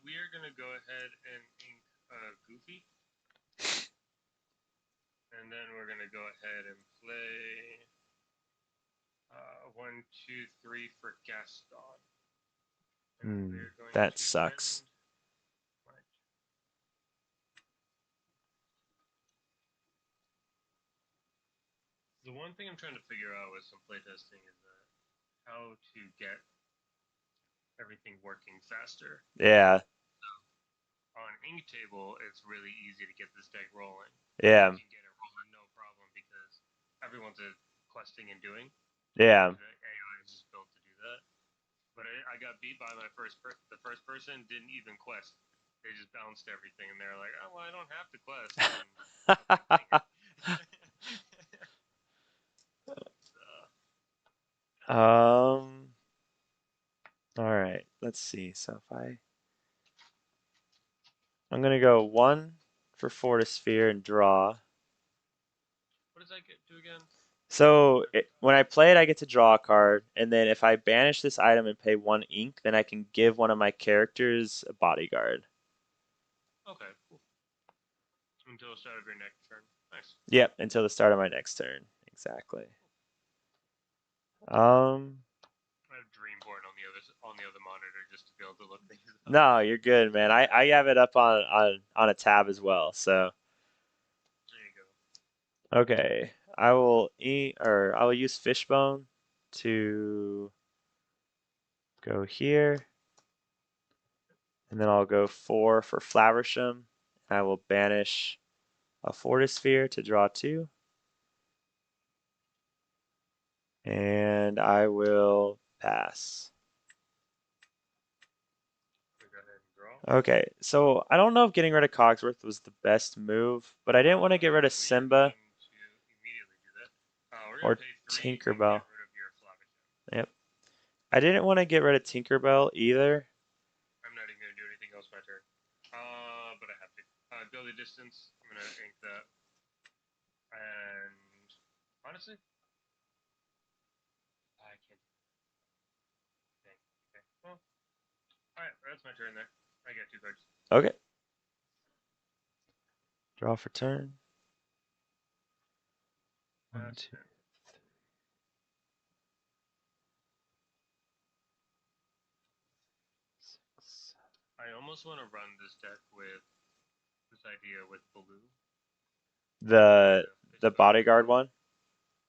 We are gonna go ahead and ink Goofy, and then we're gonna go ahead and play 1, 2, 3 for Gaston, and we're going That to sucks. end. The one thing I'm trying to figure out with some playtesting is how to get everything working faster. Yeah, On Ink Table, it's really easy to get this deck rolling. yeah, You can get it rolling no problem because everyone's questing and doing. yeah, The AI is just built to do that. But I got beat by the first person didn't even quest. They just bounced everything, and they're like, "Oh, well, I don't have to quest." And I was like, "Dang it!" um. All right. Let's see. So if I'm gonna go 1 for Fortisphere and draw. What does that get to again? When I play it, I get to draw a card, and then if I banish this item and pay 1 ink, then I can give one of my characters a bodyguard. Okay, cool. Until the start of your next turn. Nice. Yep, until the start of my next turn. Exactly. Um, I have Dreamborn on the other monitor just to be able to look things up. no, you're good, man. I have it up on a tab as well. So There you go. okay, I will use Fishbone to go here, and then I'll go 4 for Flowersham. I will banish a Fortisphere to draw 2. And I will pass. So go ahead and draw. Okay, so I don't know if getting rid of Cogsworth was the best move, but I didn't want to get rid No, of we are Simba going to immediately do that. We're going or to pay 3 and Tinkerbell. get rid of your Flavisham. Yep. I didn't want to get rid of Tinkerbell either. I'm not even going to do anything else my turn. But I have to. Ability distance. I'm going to ink that. And honestly, I can't. Dang. Okay. Well, alright, that's my turn there. I got 2 cards. Okay. Draw for turn. One, That's two. it. I almost want to run this deck with this idea with blue. The The the fishbone with bodyguard blue. one,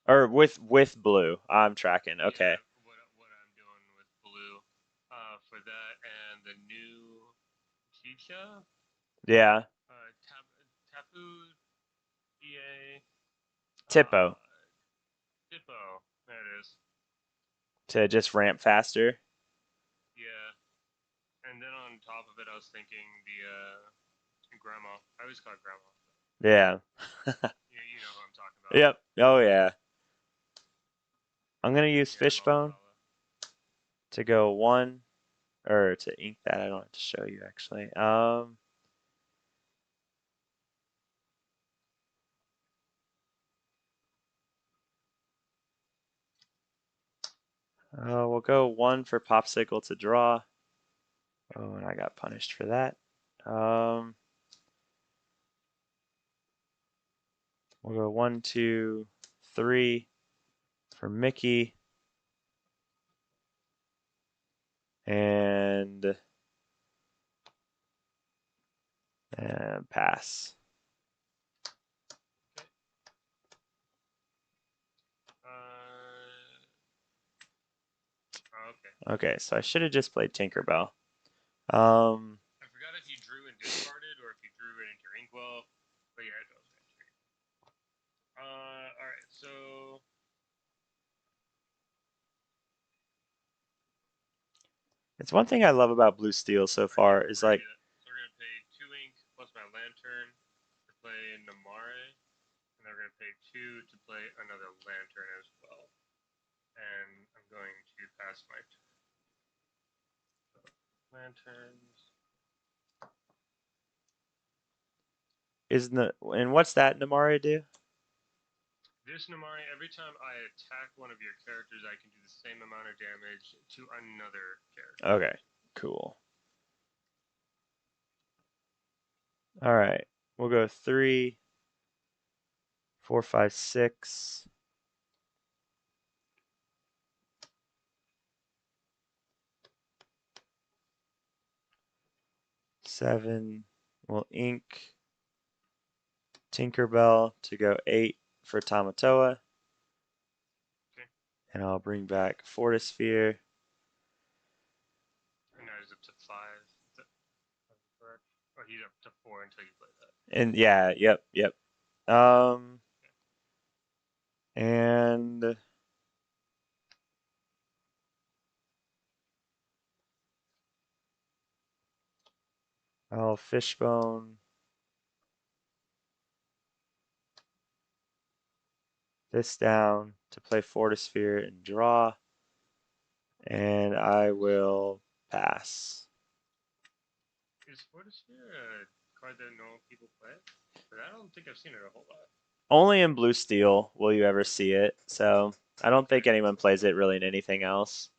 or with blue. I'm tracking. Okay. Yeah, what I'm doing with blue for that and the new Chicha Yeah. Tapu EA Tippo Dippo. There it is. to just ramp faster. Yeah, and then on top of it, I was thinking the grandma. I always call it grandma. Yeah. You know who I'm talking about. Yep. Oh yeah. I'm gonna use Yeah, Mama Fishbone Kala. to go 1 or to ink that. I don't have to show you actually. We'll go 1 for Popsicle to draw. Oh, and I got punished for that. We'll go 1, 2, 3 for Mickey. And pass. Okay. Okay, so I should have just played Tinkerbell. I forgot if you drew and discarded or if you drew it into your inkwell, but It's one thing I love about Blue Steel so Alright, yeah, far is we're gonna like, do that. So we're gonna pay 2 ink plus my lantern to play Namare, and then we're gonna pay 2 to play another lantern as well. And I'm going to pass my turn. So, lanterns. isn't the and what's that Namari do? This Namari, every time I attack one of your characters, I can do the same amount of damage to another character. Okay, cool. All right, we'll go 3, 4, 5, 6. 7. We'll ink Tinkerbell to go 8 for Tamatoa. Okay. And I'll bring back Fortisphere. And now he's up to 5. Is that correct? Oh, he's up to 4 until you play that. And yeah, yep. Um, and I'll Fishbone this down to play Fortisphere and draw. And I will pass. Is Fortisphere a card that normal people play? But I don't think I've seen it a whole lot. Only in Blue Steel will you ever see it, so I don't Okay. think anyone plays it really in anything else.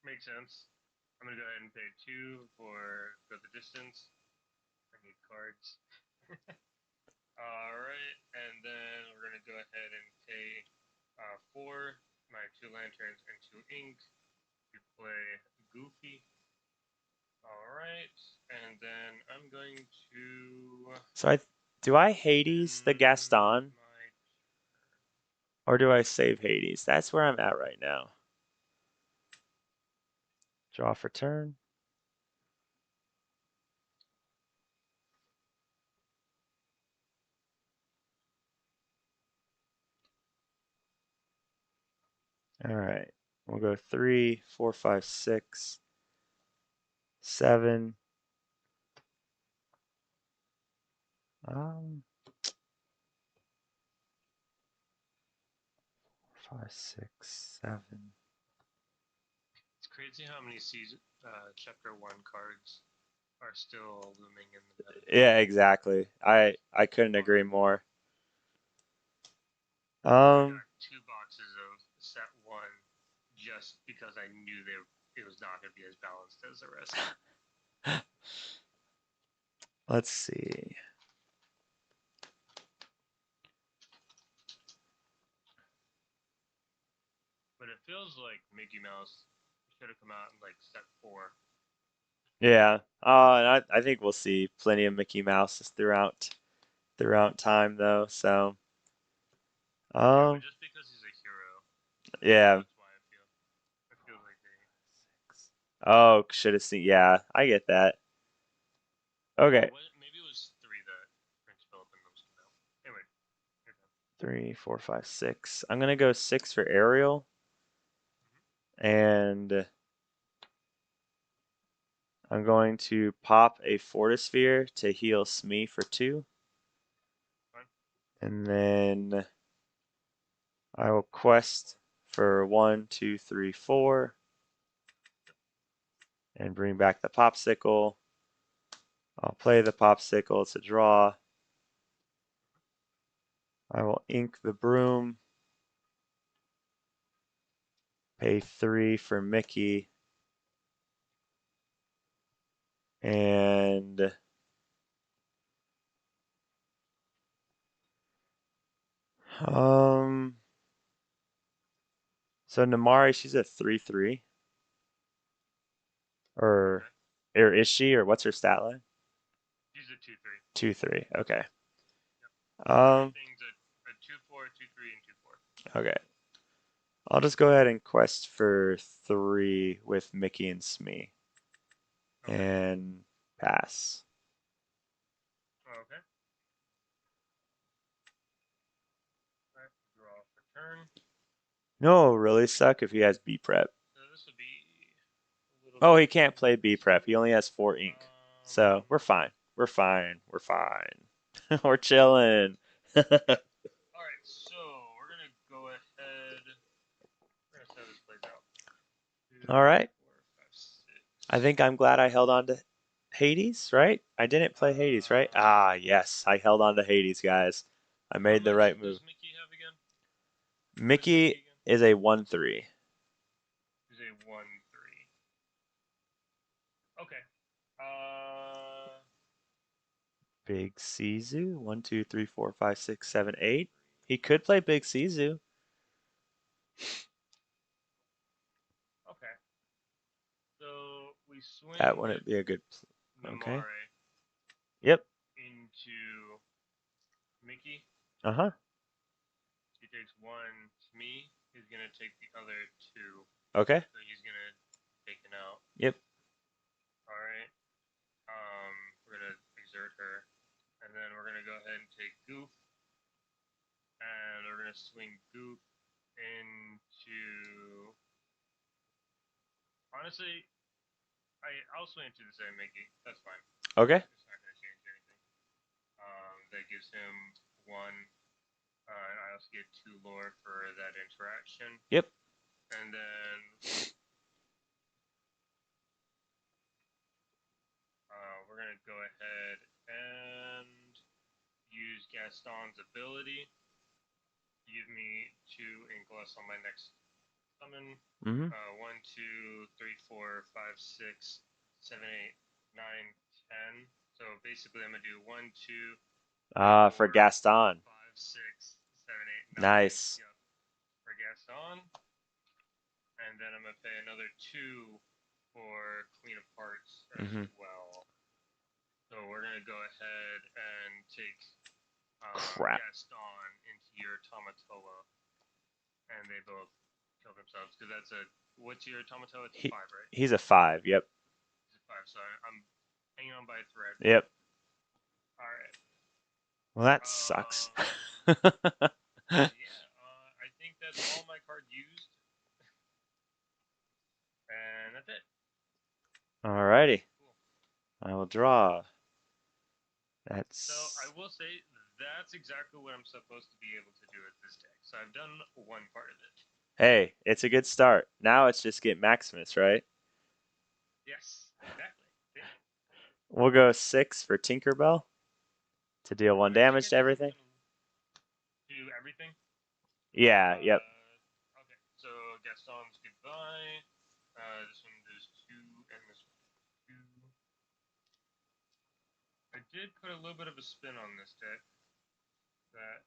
Makes sense. I'm gonna go ahead and pay 2 for Go the Distance. I need cards. Alright, and then we're gonna go ahead and pay 4, my 2 lanterns and 2 ink. We play Goofy. Alright, and then I'm going to So do I Hades the end Gaston my or do I save Hades? That's where I'm at right now. Draw for turn. All right. We'll go 3, 4, 5, 6, 7. 5, 6, 7. It's crazy how many season chapter 1 cards are still looming in the metagame. Yeah, exactly. I couldn't agree more. I Um, got 2 boxes of set 1 just because I knew it was not going to be as balanced as the rest. let's see. But it feels like Mickey Mouse should have come out in like set 4. Yeah. And I think we'll see plenty of Mickey Mouses throughout time though. So, Yeah, but um, just because he's a hero, yeah. that's why I feel like they. Oh, should have seen. Yeah, I get that. Or Okay. maybe it was 3 that Prince Philip and those came out. Anyway, you're done. 3, 4, 5, 6. I'm gonna go 6 for Ariel, and I'm going to pop a Fortisphere to heal Smee for 2, Fine. and then I will quest for 1, 2, 3, 4, and bring back the Popsicle. I'll play the Popsicle. It's a draw. I will ink the Broom. Pay 3 for Mickey. And um so Namari, she's at 3-3. Or Okay. or is she? Or what's her stat line? He's a 2-3. 2-3. Okay. Yep. Um Everything's a 2-4, 2-3, and 2-4. okay. I'll just go ahead and quest for 3 with Mickey and Smee. Okay. And pass. Okay. Alright. Draw for turn. No, really suck if he has B prep. So this would be Oh, he can't play B prep. He only has 4 ink. Um, So we're fine. We're fine. We're fine. We're chilling. all right, so we're gonna go ahead. We're gonna see how this plays out. All Two, right. four, five, I six. think I'm glad I held on to Hades, right? I didn't play Hades, right? Ah, yes. I held on to Hades, guys. I How made the much right move. does Mickey have again? What is Mickey Mickey again? is a 1-3. He's a 1-3. Okay. Big Sizu. 1, 2, 3, 4, 5, 6, 7, 8. He could play Big Sizu. Okay. So we That swing wouldn't be a good. Okay. Namare Yep. into Mickey. Uh huh. He takes one to me. He's gonna take the other two. Okay. So he's gonna take it out. Yep. All right. We're gonna exert her, and then we're gonna go ahead and take Goof, and we're gonna swing Goof into. Honestly, I'll swing into the same Mickey. That's fine. Okay. It's not gonna change anything. That gives him one. And I also get 2 lore for that interaction. Yep. And then we're going to go ahead and use Gaston's ability. Give me 2 ink less on my next summon. Mm-hmm. 1, 2, 3, 4, 5, 6, 7, 8, 9, 10. So basically, I'm going to do 1, 2, 3, For 4, Gaston. 5, 6, 7, 8, 9. Nice. Yep. For Gaston. And then I'm going to pay another 2 for Queen of Hearts as Mm-hmm. well. So we're going to go ahead and take Crap. Gaston into your Tamatoa. And they both kill themselves. Because that's a. What's your Tamatoa? It's 5, right? He's a 5. Yep. He's a 5. So I'm hanging on by a thread. Yep. Alright. Well, that sucks. Yeah, I think that's all my card used. And that's it. Alrighty. Cool. I will draw. So I That's. will say that's exactly what I'm supposed to be able to do with this deck. So I've done one part of it. Hey, it's a good start. Now it's just get Maximus, right? Yes, exactly. See? We'll go 6 for Tinkerbell to deal 1 I think damage I to did everything. something to everything. Yeah, yep. Okay, so Gaston's goodbye. This one does 2, and this one does 2. I did put a little bit of a spin on this deck that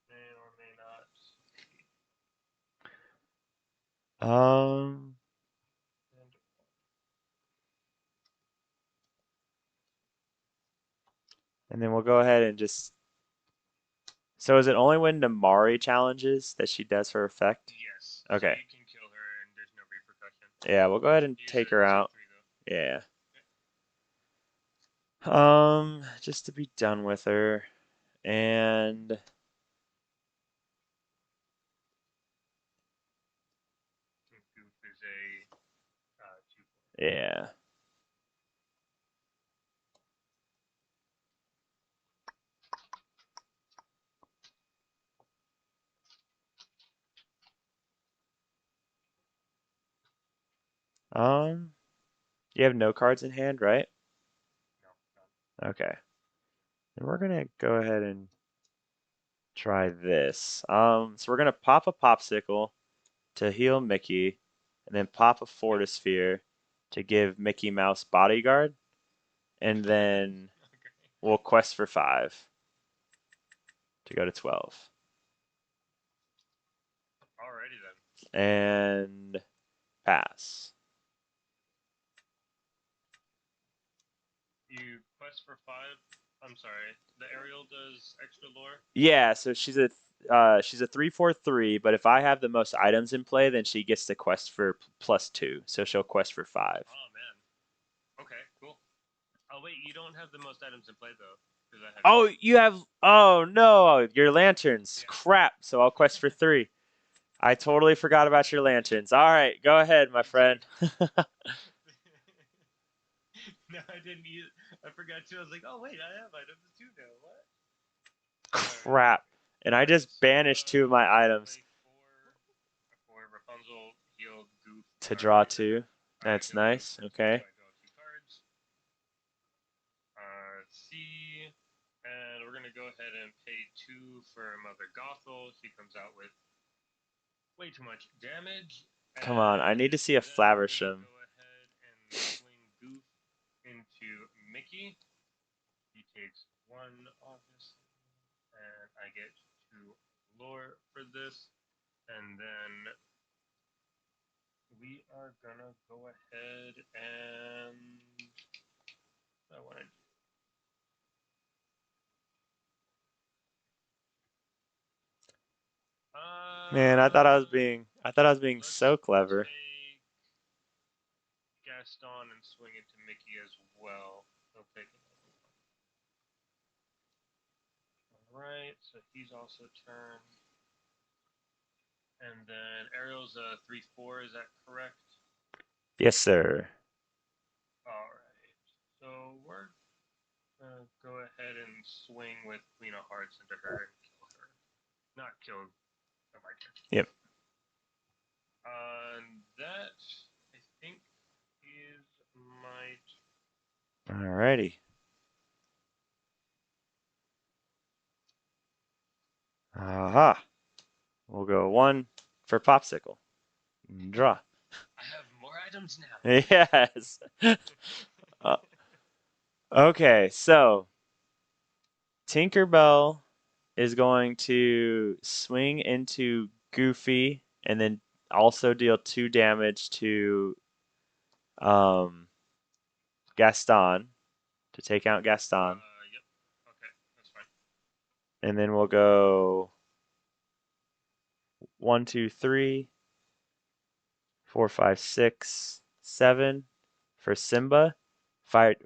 may or may not be. Um, and then we'll go ahead and just. So is it only when Namari challenges that she does her effect? Yes, so Okay. you can kill her and there's no repercussion. Yeah, we'll go ahead and take her He's a out. 3 though. Yeah. Just to be done with her. And Goof is a 2. yeah. You have no cards in hand, right? No, Okay. And we're gonna go ahead and try this. So we're gonna pop a popsicle to heal Mickey, and then pop a Fortisphere to give Mickey Mouse bodyguard, and then okay. we'll quest for 5 to go to 12. Alrighty then. And pass. You quest for 5. I'm sorry. The Ariel does extra lore. Yeah, so she's a 3/4/3, but if I have the most items in play, then she gets to quest for +2. So she'll quest for 5. Oh man. Okay, cool. Oh wait, you don't have the most items in play though, because I have Oh, 2. you have. Oh no, your lanterns. Yeah. Crap. So I'll quest for 3. I totally forgot about your lanterns. All right, go ahead, my It's okay. friend. No, I didn't either. I forgot too. I was like, oh wait, I have items too now. What? All right. Crap. And I Right. just banished two of my items Play four Rapunzel, healed Goof to draw card. two. All right, That's healed Goof. nice. So Okay. I draw two cards. C, and we're gonna go ahead and pay two for Mother Gothel. She comes out with way too much damage, Come on. I and need to see a then we're gonna Flaversham. go ahead and swing Goof into Mickey. He takes one, obviously, and I get two lore for this, and then we are gonna go ahead and I want to. Man, I thought I was being Let's so clever. take Gaston and swing it to Mickey as well. He'll take another one. Alright, so he's also turned. And then Ariel's a 3/4, is that correct? Yes, sir. Alright, so we're gonna go ahead and swing with Queen of Hearts into her and kill her. Not kill my turn. Yep. That, I think, is my. Alrighty. Aha. We'll go one for Popsicle. Draw. I have more items now. Yes. Uh, okay, so Tinkerbell is going to swing into Goofy and then also deal 2 damage to um, Gaston to take out Gaston. Yep. Okay, that's fine. And then we'll go 1, 2, 3, 4, 5, 6, 7 for Simba.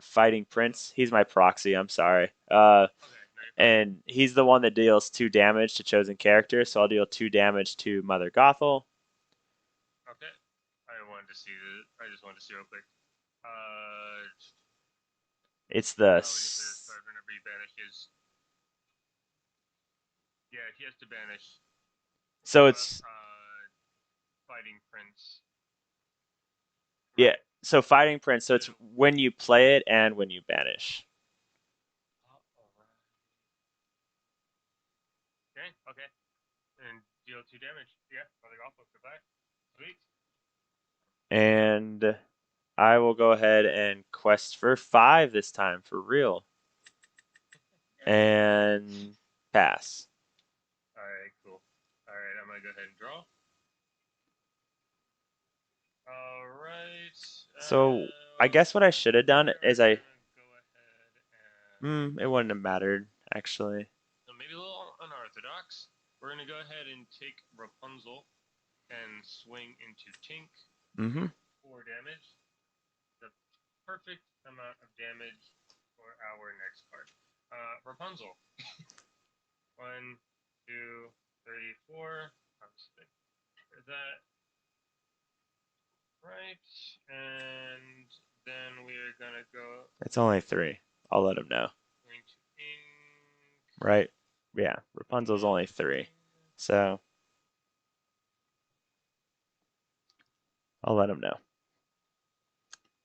Fighting Prince. He's my proxy. I'm sorry. Okay, no, you're fine. And he's the one that deals 2 damage to chosen characters. So I'll deal 2 damage to Mother Gothel. Okay. I just wanted to see real quick. Uh, It's the when you play this card, whenever you banish his. Yeah, he has to banish. so it's Fighting Prince. yeah. Right. So Fighting Prince. So it's when you play it and when you banish. Okay, okay. And deal 2 damage. Yeah, Mother Gothel, goodbye. Sweet. And I will go ahead and quest for 5 this time for real. And pass. Alright, cool. Alright, I'm gonna go ahead and draw. Alright. So I guess what I should have done is We're gonna go ahead and. it wouldn't have mattered actually. Maybe a little unorthodox. We're gonna go ahead and take Rapunzel and swing into Tink. Mm-hmm. 4 damage. The perfect amount of damage for our next card. Rapunzel. 1, 2, 3, 4. Obviously, there's that. Right, and then we are gonna go. It's only 3. I'll let him know. Going to ink. Right? Yeah. Rapunzel's only 3. So I'll let him know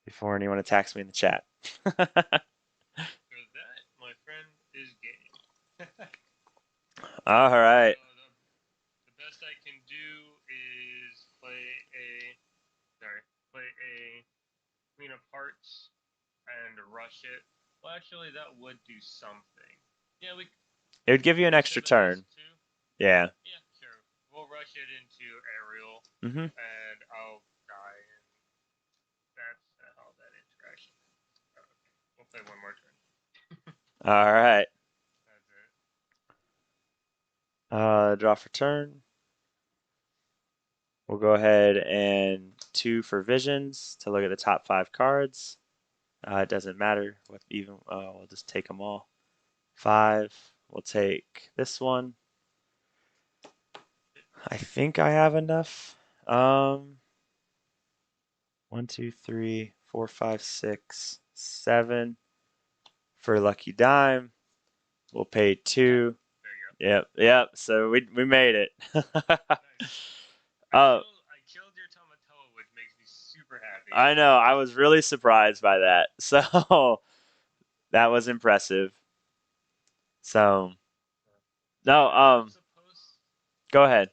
before anyone attacks me in the chat. So that, my friend, is game. All right. The best I can do is play a Queen of Hearts and rush it. Well, actually, that would do something. Yeah, It would give you an extra turn. Yeah. Yeah, sure. We'll rush it into Ariel, Mm-hmm. and I'll die, and that's how that interaction ends. Okay, we'll play one more turn. All right. That's it. Draw for turn. We'll go ahead and 2 for visions to look at the top 5 cards. It doesn't matter what even. We'll just take them all. 5. We'll take this one. I think I have enough. 1, 2, 3, 4, 5, 6, 7 for Lucky Dime. We'll pay Yeah. 2. There you go. Yep, yep. So we made it. Nice. Oh, I killed your Tamatoa, which makes me super happy. I know. I was really surprised by that. So that was impressive. So no, What's kind of supposed go ahead.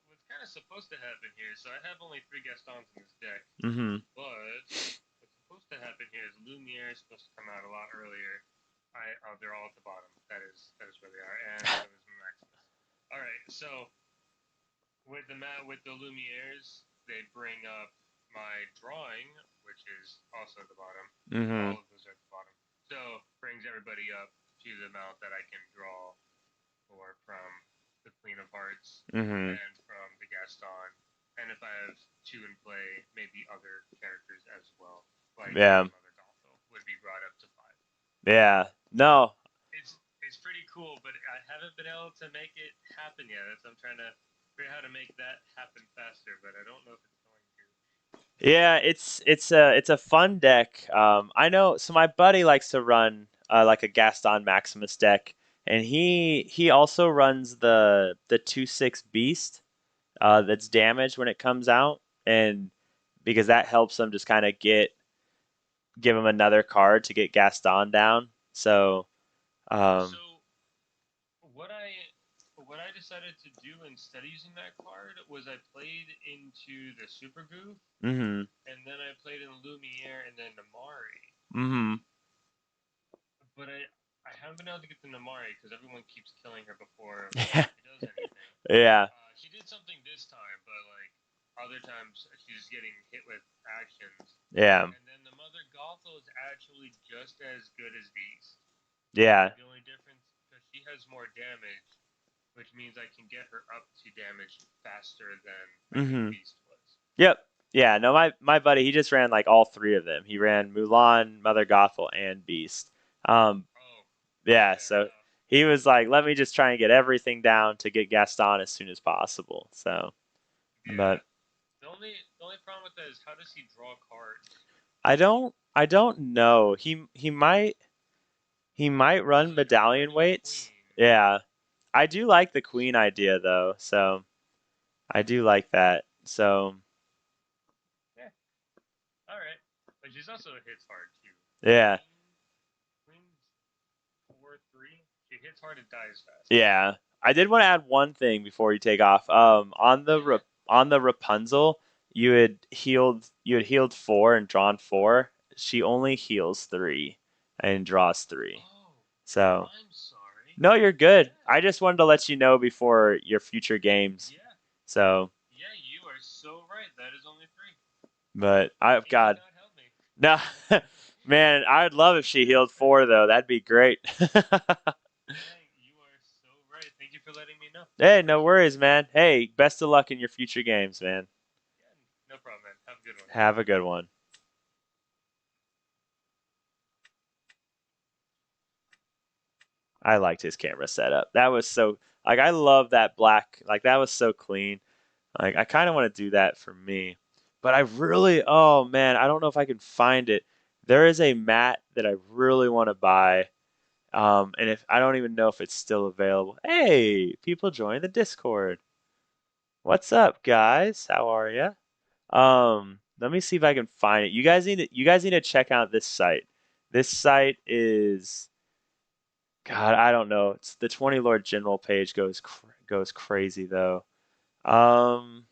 what's kind of supposed to happen here? So I have only 3 Gastons in this deck, Mhm. but what's supposed to happen here is Lumiere is supposed to come out a lot earlier. They're all at the bottom. That is where they are, and so is Maximus. All right, so with the Lumieres, they bring up my drawing, which is also at the bottom. Mhm. All of those are at the bottom. So brings everybody up to the amount that I can draw for from the Queen of Hearts Mhm. and from the Gaston. And if I have 2 in play, maybe other characters as well, like Yeah. maybe Mother Gothel would be brought up to 5. Yeah. No. It's pretty cool, but I haven't been able to make it happen yet. So I'm trying to figure out how to make that happen faster, but I don't know if it's going to. Yeah, it's a fun deck. I know. So my buddy likes to run like a Gaston Maximus deck, and he also runs the 2/6 Beast that's damaged when it comes out, and because that helps him just kind of give him another card to get Gaston down. So So um, what I what I decided to do instead of using that card was I played into the Super Goof, mhm, and then I played in Lumiere and then Namari. mhm. But I haven't been able to get the Namari because everyone keeps killing her before Yeah. she does anything. Yeah. She did something this time, but like other times she's getting hit with actions. Yeah. And then the Mother Gothel is actually just as good as Beast. Yeah. The only difference because she has more damage, which means I can get her up to damage faster than I think Mhm. Beast was. Yep. Yeah, no, my buddy, he just ran like all three of them. He ran Mulan, Mother Gothel, and Beast. Um, Oh, yeah, fair so enough. he was like, let me just try and get everything down to get Gaston as soon as possible. So, Yeah. but The only problem with that is how does he draw cards? I don't know. He might Because run like I'm medallion running a weights. queen. Yeah. I do like the queen idea though. So, I do like that. So, Yeah. All right. But she's also hits hard too. yeah. Queen's 4/3. She hits hard and dies fast. Yeah, I did want to add one thing before you take off. Yeah, yeah. On the Rapunzel, you had healed 4 and drawn 4. She only heals 3 and draws 3. Oh, So I'm sorry. no, you're good. Yeah. I just wanted to let you know before your future games. Yeah. So, Yeah, you are so right. That is only 3. but I've He did got not help me. no, man. I'd love if she healed 4 though. That'd be great. Yeah, you are so right. Thank you for letting me know. I Hey, no appreciate it. worries, man. Hey, best of luck in your future games, man. Yeah, no problem, man. Have a good one. Have a good one. I liked his camera setup. That was so like I love that black. Like that was so clean. Like I kind of want to do that for me. But I really oh man, I don't know if I can find it. There is a mat that I really want to buy. And if I don't even know if it's still available. Hey, people join the Discord. What's up, guys? How are you? Let me see if I can find it. You guys need to check out this site. This site is God, I don't know. It's the 20 Lord General page goes crazy though. Um,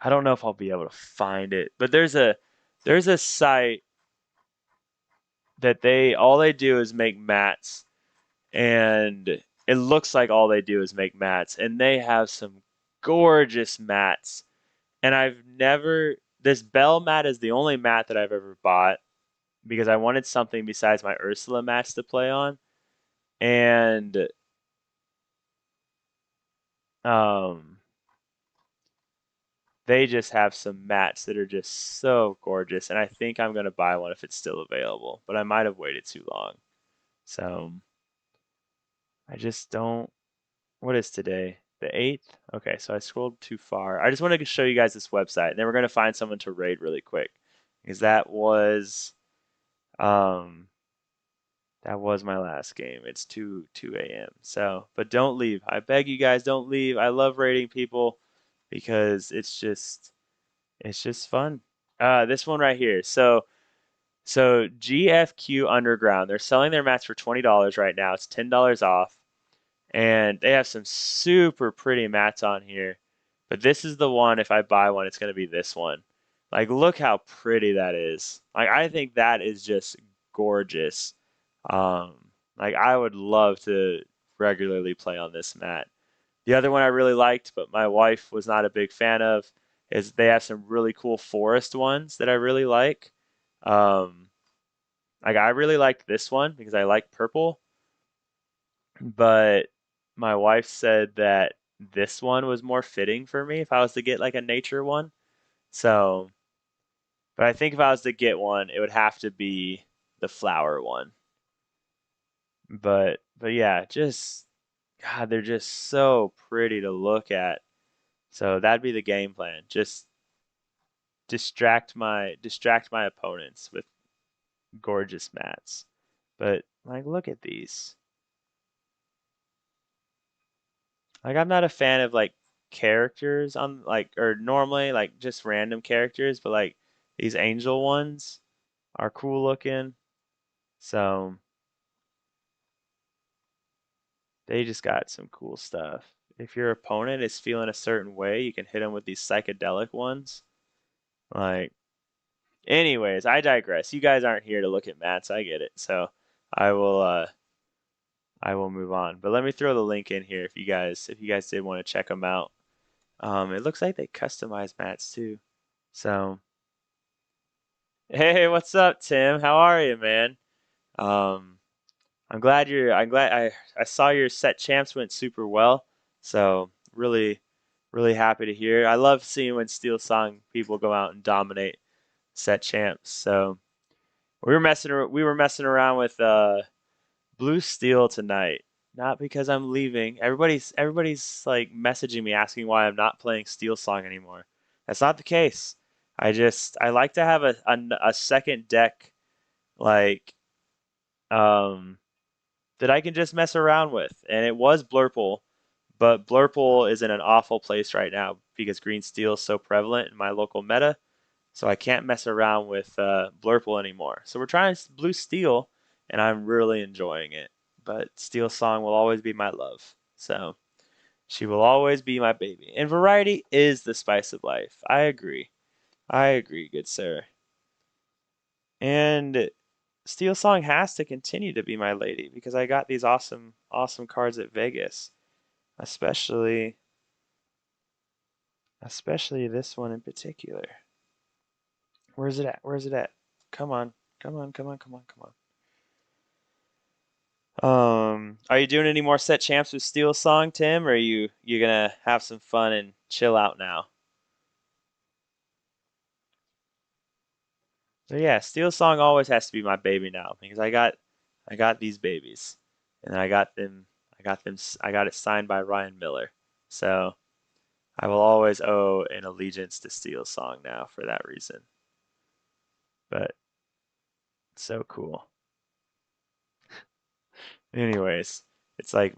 I don't know if I'll be able to find it, but there's a site that they all they do is make mats, and it looks like all they do is make mats, and they have some gorgeous mats. And I've never this Bell mat is the only mat that I've ever bought because I wanted something besides my Ursula mats to play on, and um they just have some mats that are just so gorgeous, and I think I'm gonna buy one if it's still available. But I might have waited too long. So I just don't. What is today? The 8th? Okay, so I scrolled too far. I just wanted to show you guys this website, and then we're gonna find someone to raid really quick, because that was. Um, that was my last game. It's 2 a.m. So, but don't leave. I beg you guys, don't leave. I love rating people because it's just fun. This one right here. So GFQ Underground, they're selling their mats for $20 right now. It's $10 off. And they have some super pretty mats on here. But this is the one, if I buy one, it's going to be this one. Like, look how pretty that is. Like, I think that is just gorgeous. Like, I would love to regularly play on this mat. The other one I really liked, but my wife was not a big fan of, is they have some really cool forest ones that I really like. Um, like, I really liked this one because I like purple. But my wife said that this one was more fitting for me if I was to get like a nature one. So, but I think if I was to get one, it would have to be the flower one. But yeah, just God, they're just so pretty to look at. So that'd be the game plan. Just distract my opponents with gorgeous mats. But like look at these. Like I'm not a fan of like characters on like or normally like just random characters, but like these angel ones are cool looking. So they just got some cool stuff. If your opponent is feeling a certain way, you can hit them with these psychedelic ones. Like, anyways, I digress. You guys aren't here to look at mats. I get it. So I will I will move on. But let me throw the link in here if you guys did want to check them out. It looks like they customize mats too. So hey, what's up, Tim? How are you, man? Um, I'm glad I saw your set champs went super well. So really happy to hear. I love seeing when Steel Song people go out and dominate set champs. So we were messing around with Blue Steel tonight. Not because I'm leaving. Everybody's like messaging me asking why I'm not playing Steel Song anymore. That's not the case. I like to have a second deck like um that I can just mess around with. And it was Blurple, but Blurple is in an awful place right now because Green Steel is so prevalent in my local meta. So I can't mess around with Blurple anymore. So we're trying Blue Steel, and I'm really enjoying it. But Steel Song will always be my love. So she will always be my baby. And variety is the spice of life. I agree. I agree, good sir. And Steel Song has to continue to be my lady because I got these awesome cards at Vegas. Especially especially this one in particular. Where's it at? Where's it at? Come on. Come on, come on, come on, come on. Are you doing any more set champs with Steel Song, Tim, or are you gonna have some fun and chill out now? So yeah, Steel Song always has to be my baby now because I got these babies. And I got it signed by Ryan Miller. So I will always owe an allegiance to Steel Song now for that reason. But so cool. Anyways, it's like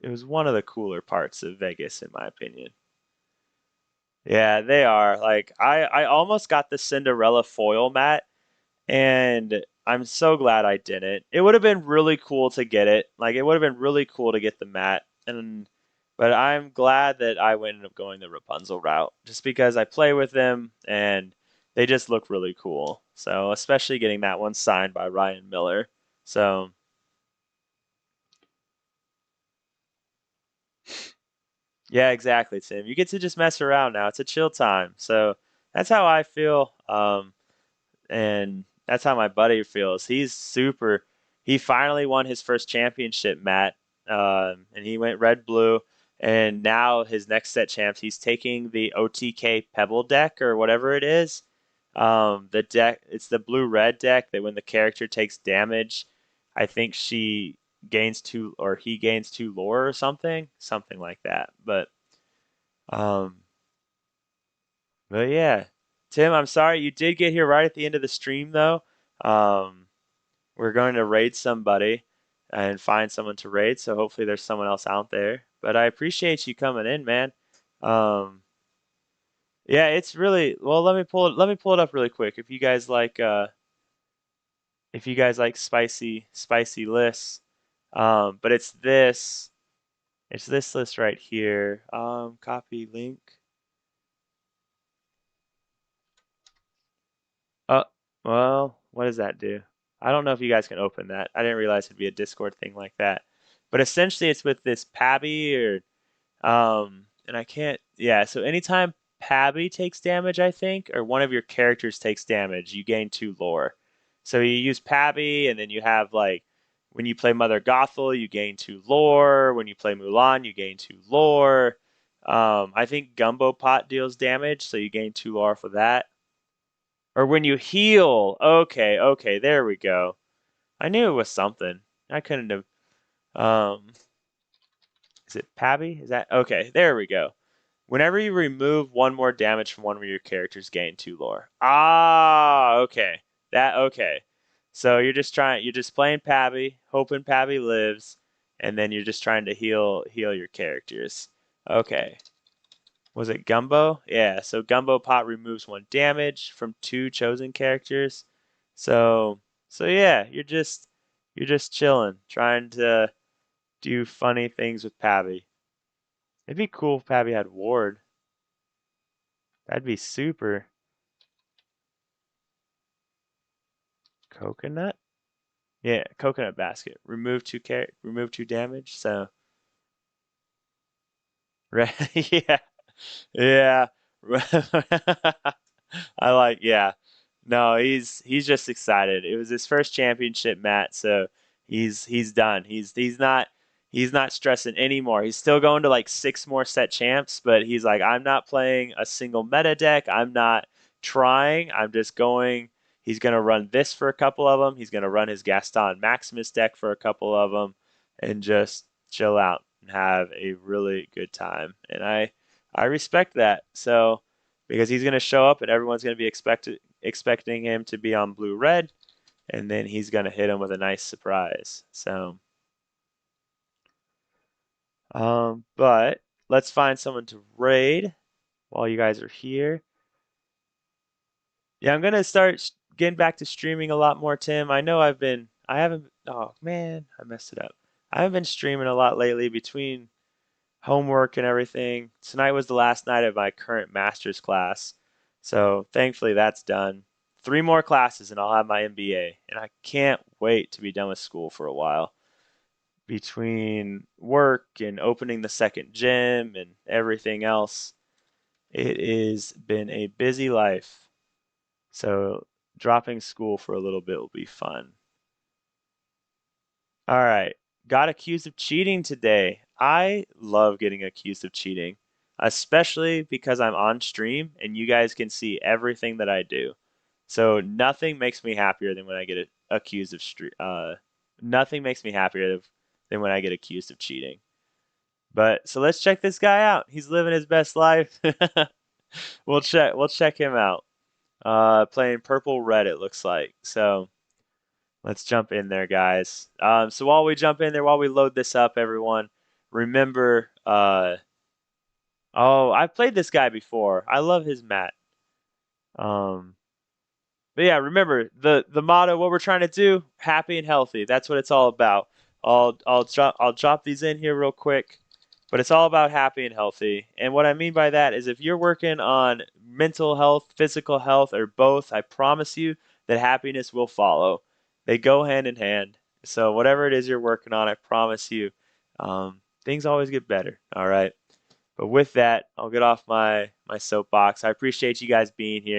it was one of the cooler parts of Vegas in my opinion. Yeah, they are. Like I almost got the Cinderella foil mat and I'm so glad I didn't. It would have been really cool to get it. Like it would have been really cool to get the mat and but I'm glad that I ended up going the Rapunzel route just because I play with them and they just look really cool. So, especially getting that one signed by Ryan Miller. So, yeah, exactly, Tim. You get to just mess around now. It's a chill time. So, that's how I feel. And that's how my buddy feels. He's super. He finally won his first championship, Matt, and he went red blue. And now his next set champs, he's taking the OTK Pebble deck or whatever it is. The deck, it's the blue red deck that when the character takes damage, I think she gains two or he gains two lore or something like that. Um, but yeah, Tim, I'm sorry you did get here right at the end of the stream though. Um, we're going to raid somebody and find someone to raid, so hopefully there's someone else out there. But I appreciate you coming in, man. Um, yeah, it's really well. Let me pull it up really quick. If you guys like spicy lists, but it's this list right here. Copy link. Oh, well, what does that do? I don't know if you guys can open that. I didn't realize it'd be a Discord thing like that. But essentially, it's with this Pabby or and I can't. Yeah, so anytime Pabby takes damage, I think, or one of your characters takes damage, you gain 2 lore. So you use Pabby, and then you have like when you play Mother Gothel, you gain 2 lore. When you play Mulan, you gain 2 lore. I think Gumbo Pot deals damage, so you gain 2 lore for that. Or when you heal. Okay, okay, there we go. I knew it was something. I couldn't have. Is it Pabby? Is that okay? There we go. Whenever you remove one more damage from one of your characters, gain 2 lore. Ah, okay. That okay. So you're just playing Pabby, hoping Pabby lives, and then you're just trying to heal your characters. Okay. Was it Gumbo? Yeah, so Gumbo Pot removes 1 damage from 2 chosen characters. So yeah, you're just chilling, trying to do funny things with Pabby. It'd be cool if Pabby had Ward. That'd be super. Coconut? Yeah, coconut basket. Remove 2 damage. So right, yeah, yeah. I like, yeah. No, he's just excited. It was his first championship match, so he's done. He's not stressing anymore. He's still going to like 6 more set champs, but he's like, I'm not playing a single meta deck. I'm not trying. I'm just going. He's gonna run this for a couple of them. He's gonna run his Gaston Maximus deck for a couple of them, and just chill out and have a really good time. And I respect that. So because he's going to show up and everyone's going to be expecting him to be on blue red, and then he's going to hit him with a nice surprise. So, but let's find someone to raid while you guys are here. Yeah, I'm going to start getting back to streaming a lot more, Tim. I haven't, oh man, I messed it up. I haven't been streaming a lot lately between homework and everything. Tonight was the last night of my current master's class. So thankfully that's done. 3 more classes and I'll have my MBA. And I can't wait to be done with school for a while. Between work and opening the second gym and everything else, it has been a busy life. So dropping school for a little bit will be fun. All right. Got accused of cheating today. I love getting accused of cheating, especially because I'm on stream and you guys can see everything that I do. So nothing makes me happier than when I get accused of nothing makes me happier than when I get accused of cheating. But so let's check this guy out. He's living his best life. We'll check him out. Playing purple red it looks like. So let's jump in there, guys. So while we jump in there, while we load this up, everyone, remember, oh, I've played this guy before. I love his mat. Um, but yeah, remember the motto, what we're trying to do, happy and healthy. That's what it's all about. I'll drop these in here real quick, but it's all about happy and healthy. And what I mean by that is if you're working on mental health, physical health, or both, I promise you that happiness will follow. They go hand in hand. So whatever it is you're working on, I promise you, things always get better. All right. But with that, I'll get off my soapbox. I appreciate you guys being here.